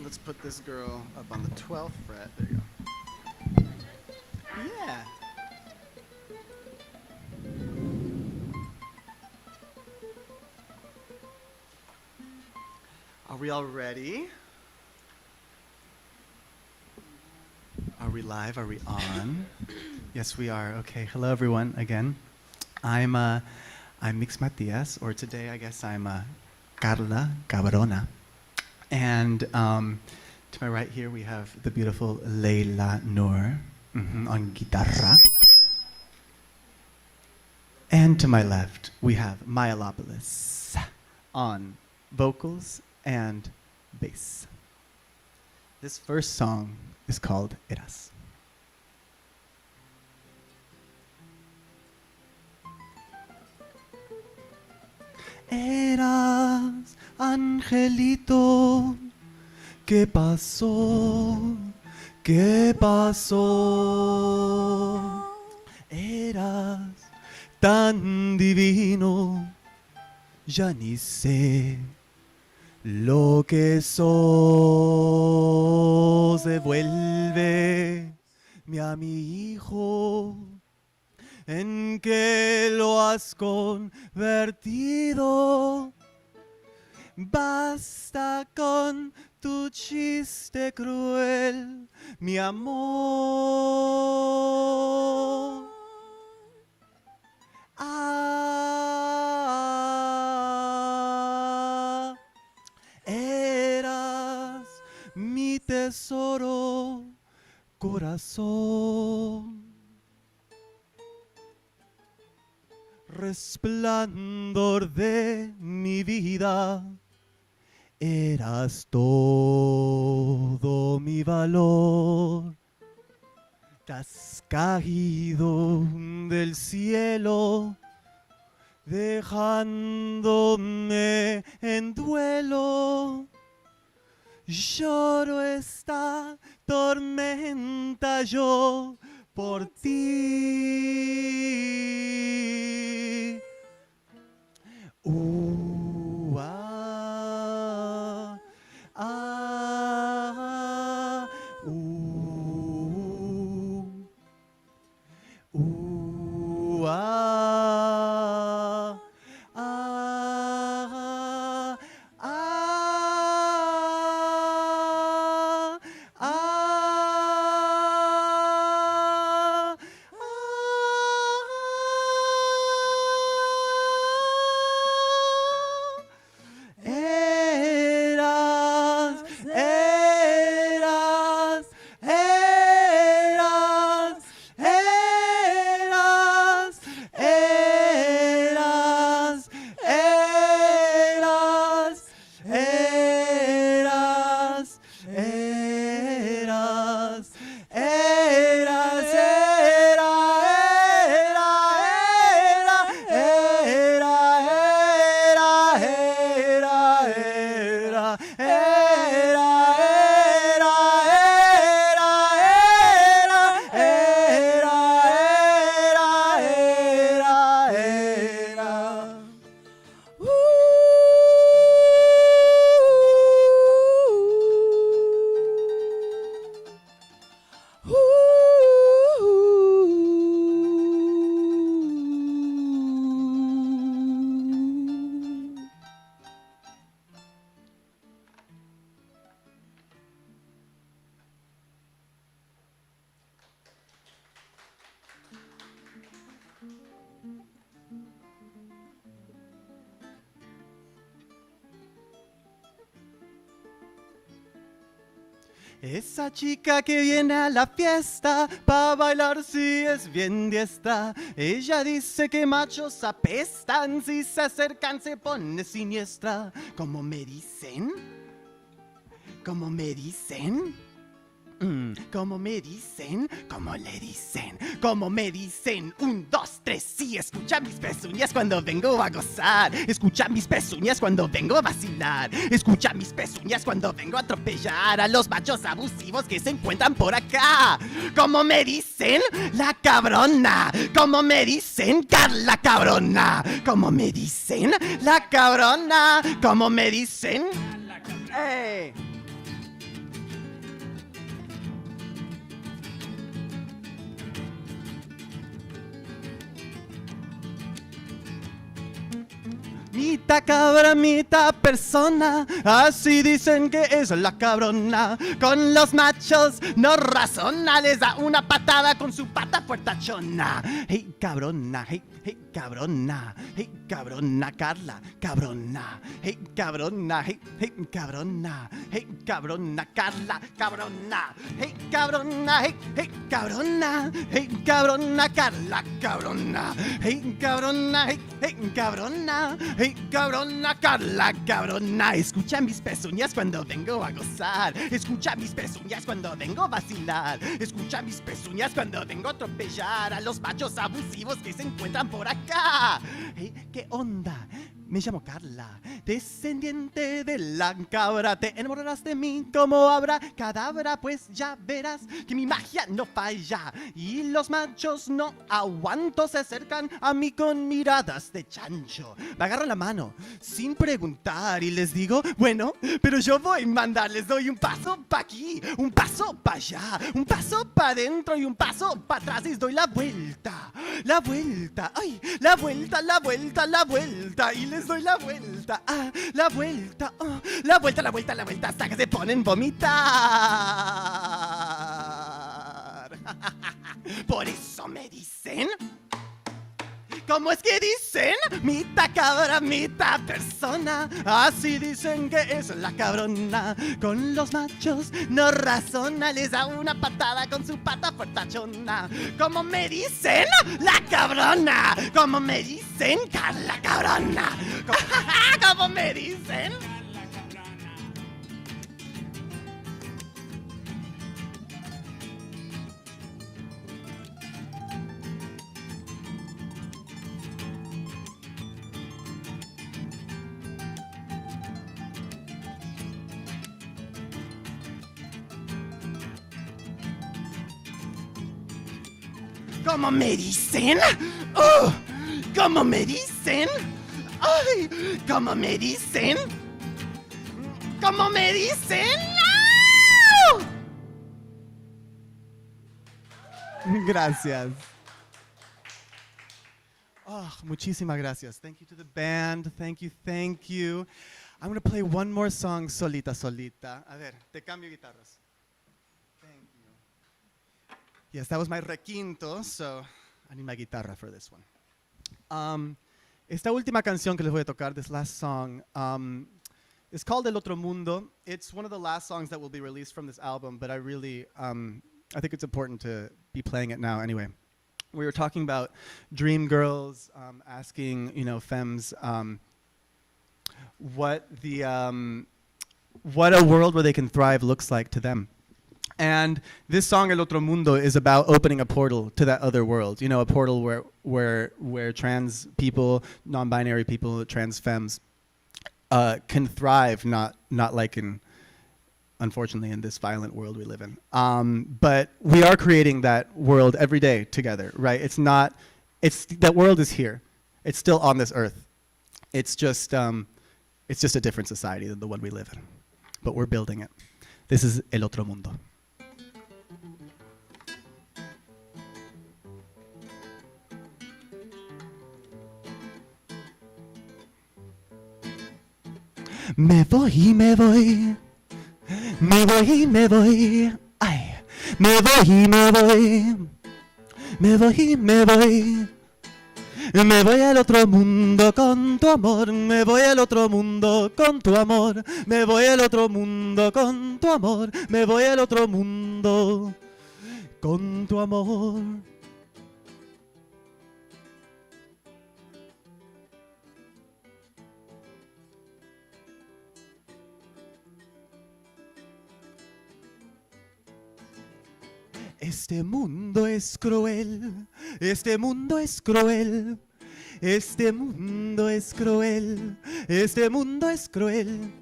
let's put this girl up on the 12th fret. There you go. Yeah. Are we all ready? Are we live? Are we on? Yes, we are. Okay. Hello, everyone. Again, I'm Mix Matias, or today I guess I'm Carla Cabrona. And to my right here we have the beautiful Leila Noor on guitarra. And to my left we have Maya Lopoulos on vocals and bass. This first song is called Eras. Eras, angelito, ¿qué pasó? ¿Qué pasó? Eras tan divino, ya ni sé lo que sos. Se vuelve mi hijo. ¿En qué lo has convertido? Basta con tu chiste cruel, mi amor. Ah, eras mi tesoro, corazón. Resplandor de mi vida, eras todo mi valor. Te has caído del cielo, dejándome en duelo. Lloro esta tormenta yo por ti. Ah, ah, ah, ah, ah, ah. Eras, eras, eras, eras, eras, eras, eras, eras, eras, esa chica que viene a la fiesta pa' bailar si es bien diestra. Ella dice que machos apestan, si se acercan se pone siniestra. ¿Cómo me dicen? ¿Cómo me dicen? ¿Cómo me dicen? ¿Cómo le dicen? ¿Cómo me dicen? 1, 2, 3, sí. Escucha mis pezuñas cuando vengo a gozar. Escucha mis pezuñas cuando vengo a vacilar. Escucha mis pezuñas cuando vengo a atropellar a los machos abusivos que se encuentran por acá. ¿Cómo me dicen? La cabrona. ¿Cómo me dicen? Carla cabrona. ¿Cómo me dicen? La cabrona. ¿Cómo me dicen? ¡Ey! Mitad cabra, mitad persona, así dicen que es la cabrona. Con los machos no razona, les da una patada con su pata fuertachona. Hey cabrona, hey cabrona, hey cabrona Carla, cabrona. Hey cabrona, hey cabrona, hey cabrona Carla, cabrona. Hey cabrona, hey cabrona, hey cabrona Carla, cabrona. Hey cabrona, hey cabrona, hey cabrona Carla, cabrona. Escucha mis pezuñas cuando vengo a gozar. Escucha mis pezuñas cuando vengo a vacilar. Escucha mis pezuñas cuando vengo a atropellar a los machos abusivos que se encuentran por acá. Hey, ¿qué onda? Me llamo Carla, descendiente de la cabra. Te enamorarás de mí como habrá cadabra, pues ya verás que mi magia no falla. Y los machos no aguanto, se acercan a mí con miradas de chancho. Me agarran la mano sin preguntar y les digo, bueno, pero yo voy a mandar. Les doy un paso pa' aquí, un paso pa' allá, un paso pa' adentro y un paso pa' atrás. Les doy la vuelta, ay, la vuelta, la vuelta, la vuelta. Y les doy la vuelta, la vuelta, la vuelta, la vuelta, la vuelta, hasta que se ponen a vomitar. Por eso me dicen, ¿cómo es que dicen? Mitad cabra, mitad persona, así dicen que es la cabrona. Con los machos no razona, les da una patada con su pata fuertachona. ¿Cómo me dicen? La cabrona. ¿Cómo me dicen? Carla cabrona. ¿Cómo me dicen? ¿Cómo me dicen? ¿Cómo me dicen? ¡Ay! ¿Cómo me dicen? ¿Cómo me dicen? ¡No! Gracias. Muchísimas gracias. Thank you to the band. Thank you, thank you. I'm going to play one more song solita, solita. A ver, te cambio guitarras. Yes, that was my requinto, so I need my guitarra for this one. Esta última canción que les voy a tocar, this last song, is called El Otro Mundo. It's one of the last songs that will be released from this album, but I really, I think it's important to be playing it now anyway. We were talking about dream girls, asking, femmes, what a world where they can thrive looks like to them. And this song, El Otro Mundo, is about opening a portal to that other world. A portal where trans people, non-binary people, trans femmes can thrive, not like unfortunately, in this violent world we live in. But we are creating that world every day together, right? That world is here. It's still on this earth. It's just a different society than the one we live in. But we're building it. This is El Otro Mundo. Me voy y me voy, me voy y me voy, ay, me voy y me voy, me voy y me voy. Me voy al otro mundo con tu amor, me voy al otro mundo con tu amor, me voy al otro mundo con tu amor, me voy al otro mundo con tu amor. Este mundo es cruel, este mundo es cruel, este mundo es cruel, este mundo es cruel.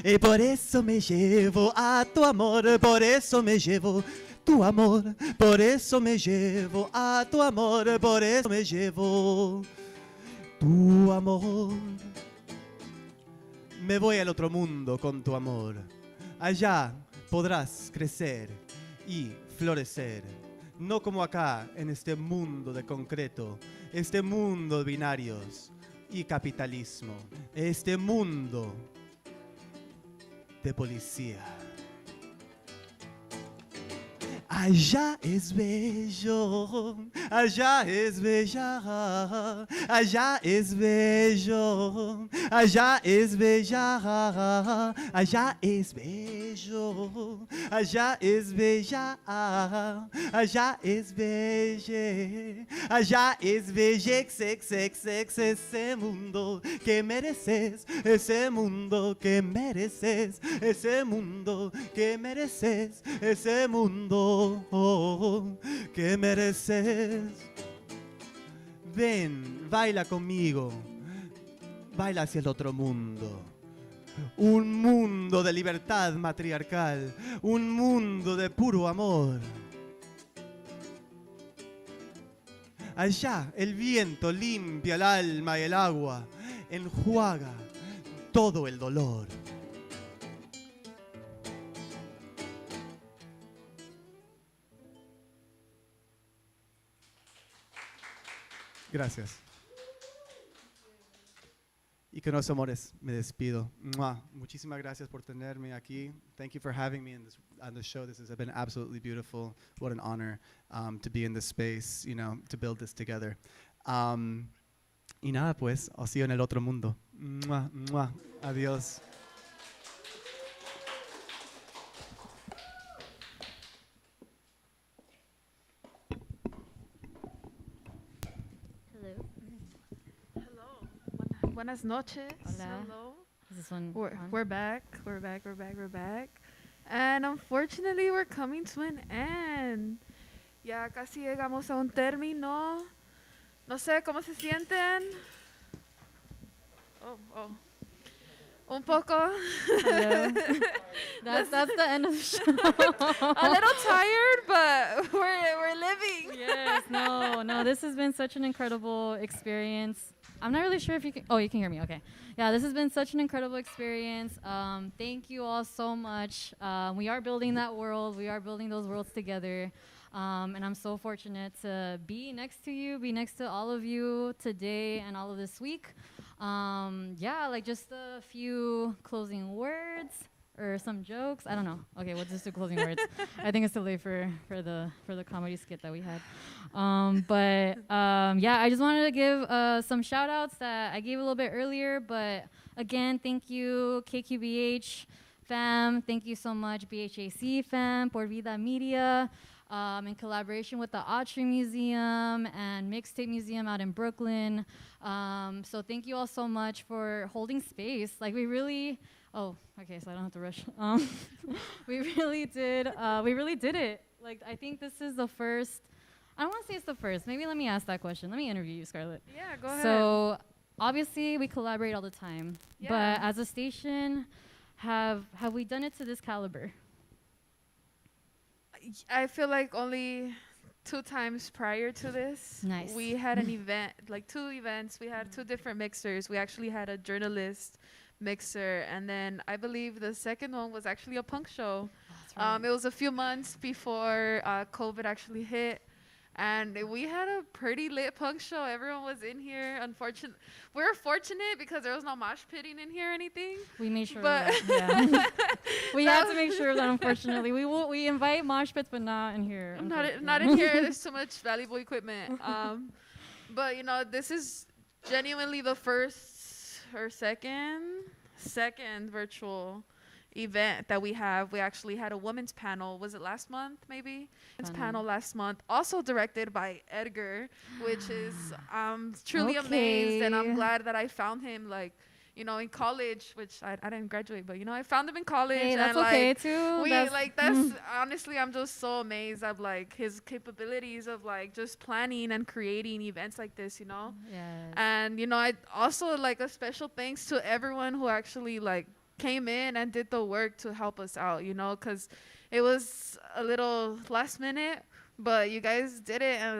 Y por eso me llevo a tu amor, por eso me llevo tu amor, por eso me llevo a tu amor, por eso me llevo tu amor. Me voy al otro mundo con tu amor, allá podrás crecer y florecer, no como acá en este mundo de concreto, este mundo de binarios y capitalismo. Este mundo de policía. Allá es bello, allá es bella, allá es bello, allá es bella, allá es bello, allá es bella, allá es belle, allá es bellex, ese mundo que mereces, ese mundo que mereces, ese mundo que mereces, ese mundo que mereces. Ven, baila conmigo, baila hacia el otro mundo. Un mundo de libertad matriarcal, un mundo de puro amor. Allá el viento limpia el alma y el agua, enjuaga todo el dolor. Gracias. Y con los amores me despido. ¡Mua! Muchísimas gracias por tenerme aquí. Thank you for having me on the show. This has been absolutely beautiful. What an honor to be in this space, you know, to build this together. Y nada, pues, os sigo en el otro mundo. ¡Mua! ¡Mua! Adiós. Buenas noches. Hola. Hello. Is this one on? We're back. We're back. And unfortunately, we're coming to an end. Ya casi llegamos a un término. No sé cómo se sienten. Oh. Un poco. Hello. That's the end of the show. A little tired, but we're living. Yes, no, this has been such an incredible experience. I'm not really sure if you can, you can hear me, okay. Yeah, this has been such an incredible experience. Thank you all so much. We are building that world. We are building those worlds together. And I'm so fortunate to be next to you, be next to all of you today and all of this week. Like just a few closing words or some jokes. I don't know. Okay, we'll just do closing words. I think it's too late for the comedy skit that we had. I just wanted to give some shout outs that I gave a little bit earlier. But again, thank you, KQBH fam. Thank you so much, BHAC fam, Por Vida Media. In collaboration with the Autry Museum and Mixtape Museum out in Brooklyn. So thank you all so much for holding space. Like we really, so I don't have to rush. We really did it. Like I think this is the first, I don't want to say it's the first. Maybe let me ask that question. Let me interview you, Scarlett. Yeah, go ahead. So obviously we collaborate all the time. Yeah. But as a station, have we done it to this caliber? I feel like only 2 times prior to this, Nice. we had an event, like 2 events. We had 2 different mixers. We actually had a journalist mixer, and then I believe the second one was actually a punk show. That's right. It was a few months before COVID actually hit. And we had a pretty lit punk show. Everyone was in here. We were fortunate because there was no mosh pitting in here or anything. We made sure But we had to make sure that, unfortunately, we invite mosh pits, but not in here. Not in here. There's too much valuable equipment. But this is genuinely the first or second virtual event that we have. We actually had a women's panel. Was it last month, maybe? Women's panel last month. Also directed by Edgar, which is truly amazed, and I'm glad that I found him in college, which I didn't graduate, but I found him in college. Hey, that's and okay too. That's honestly, I'm just so amazed at his capabilities of just planning and creating events like this, Yes. And I also a special thanks to everyone who actually came in and did the work to help us out, because it was a little last minute, but you guys did it, and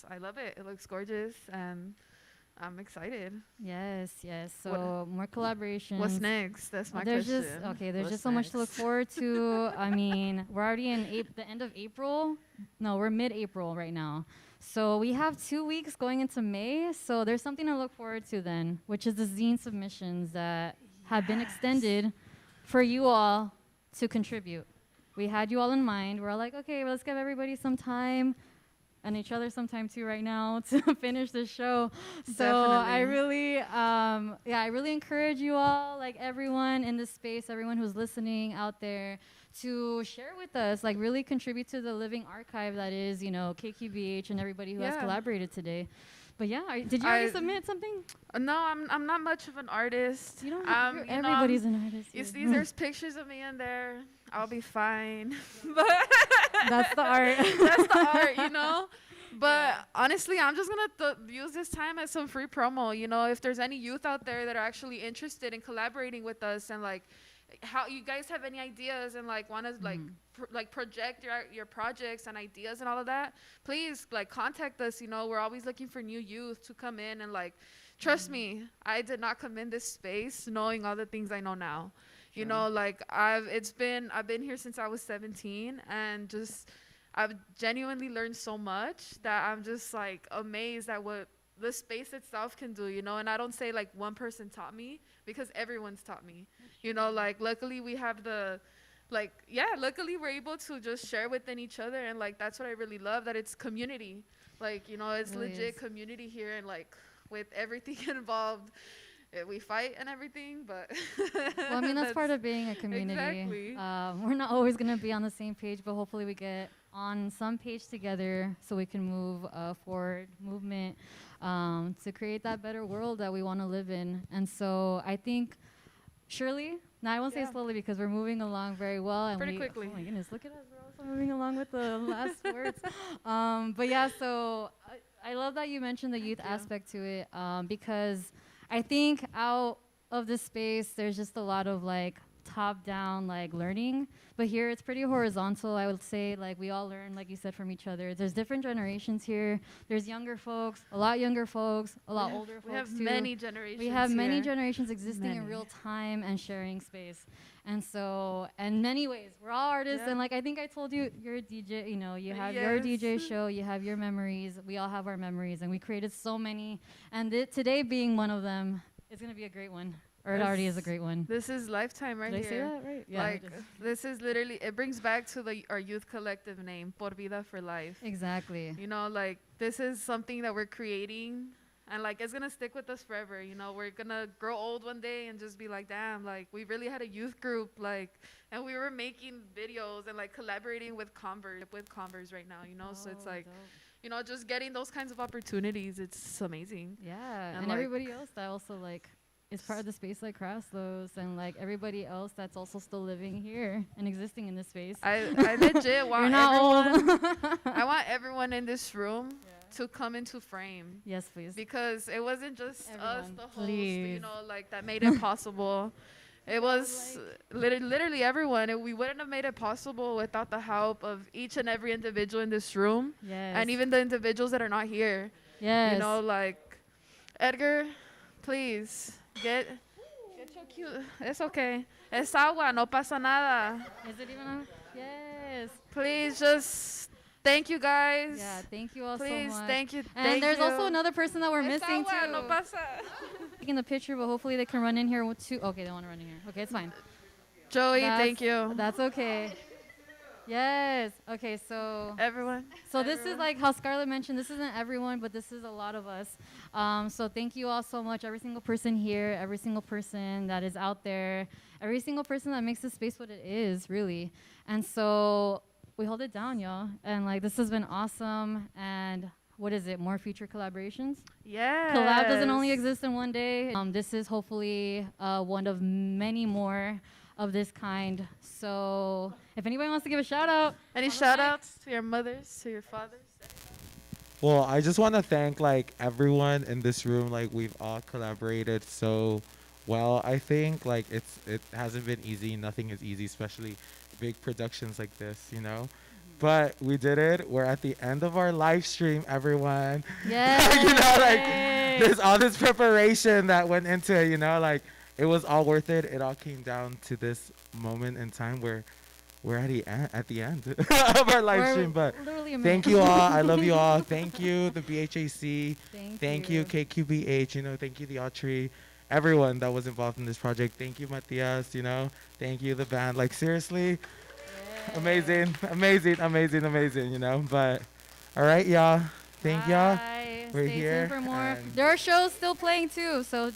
I love it. It looks gorgeous, and I'm excited. Yes. So more collaborations. What's next? That's my there's question. There's just so much to look forward to. I mean, we're already in the end of April. No, we're mid-April right now. So we have 2 weeks going into May. So there's something to look forward to then, which is the zine submissions that have been extended for you all to contribute. We had you all in mind. We're all like, okay, well, let's give everybody some time and each other some time too right now to finish the show. So I really, I really encourage you all, like everyone in this space, everyone who's listening out there, to share with us, like really contribute to the living archive that is, KQBH and everybody who has collaborated today. But yeah, did you already submit something? No, I'm not much of an artist. You don't. Everybody's an artist. You see, there's pictures of me in there. I'll be fine. But that's the art. That's the art, But honestly, I'm just gonna use this time as some free promo. If there's any youth out there that are actually interested in collaborating with us and like how you guys have any ideas and like want to project your projects and ideas and all of that, please contact us. We're always looking for new youth to come in and trust me, I did not come in this space knowing all the things I know now. I've been here since I was 17 and I've genuinely learned so much that I'm just amazed at what the space itself can do, and I don't say one person taught me, because everyone's taught me, luckily we have luckily we're able to just share within each other, and that's what I really love, that it's community, it's legit community here, and with everything involved. We fight and everything, but well, I mean, that's part of being a community. Exactly. We're not always going to be on the same page, but hopefully we get on some page together so we can move forward movement to create that better world that we want to live in. And so I think surely, now I won't say slowly because we're moving along very well. And pretty quickly. Oh my goodness, look at us. We're also moving along with the last words. But yeah, so I love that you mentioned the youth aspect to it because I think out of this space, there's just a lot of top-down learning, but here it's pretty horizontal. I would say we all learn, like you said, from each other. There's different generations here. There's younger folks, a lot younger folks, a lot older folks. We have too. many generations. We have many generations existing in real time and sharing space. And so, in many ways, we're all artists. And I think I told you, you're a DJ. You have your DJ show. You have your memories. We all have our memories, and we created so many. And today being one of them is going to be a great one. Or it already is a great one. This is lifetime right Did here. Did I say that right? Yeah. This is literally, it brings back to our youth collective name, Por Vida for Life. Exactly. This is something that we're creating, and it's gonna stick with us forever. We're gonna grow old one day and just be damn, we really had a youth group, and we were making videos and collaborating with Converse right now. So it's dope. Just getting those kinds of opportunities, it's amazing. Yeah, and everybody else that also is part of the space like Kraslos and everybody else that's also still living here and existing in this space. I legit want I want everyone in this room to come into frame. Yes, please. Because it wasn't just us, the hosts, please. that made it possible. It was literally everyone. We wouldn't have made it possible without the help of each and every individual in this room. Yes. And even the individuals that are not here. Yes. Edgar, please. Get your cute. It's okay. Es agua, no pasa nada. Is it even? Yes. Please just thank you guys. Yeah, thank you all Please, so much. thank you. And thank there's you. also another person that we're Es missing agua, too. no pasa. Taking the picture, but hopefully they can run in here too. Okay, they want to run in here. Okay, it's fine. Joey, thank you. That's okay. Yes. Okay, so everyone. So this is how Scarlett mentioned, this isn't everyone, but this is a lot of us. So thank you all so much, every single person here, every single person that is out there, every single person that makes this space what it is, really. And so we hold it down, y'all. And this has been awesome. And what is it? More future collaborations? Yeah. Collab doesn't only exist in one day. This is hopefully one of many more of this kind. So if anybody wants to give a shout out. Any shout outs to your mothers, to your fathers? Well, I just want to thank everyone in this room. We've all collaborated so well. I think it hasn't been easy. Nothing is easy, especially big productions like this, But we did it. We're at the end of our live stream, everyone. Yeah. There's all this preparation that went into it, it was all worth it. It all came down to this moment in time where we're at the end of our live We're stream. But literally a thank minute. you all. I love you all. Thank you, the BHAC. Thank you, you. KQBH. Thank you, the Autry. Everyone that was involved in this project. Thank you, Matias. Thank you, the band. Like, seriously, amazing. But all right, y'all. Thank y'all. Bye. We're Stay here. tuned for more. and- There are shows still playing too, so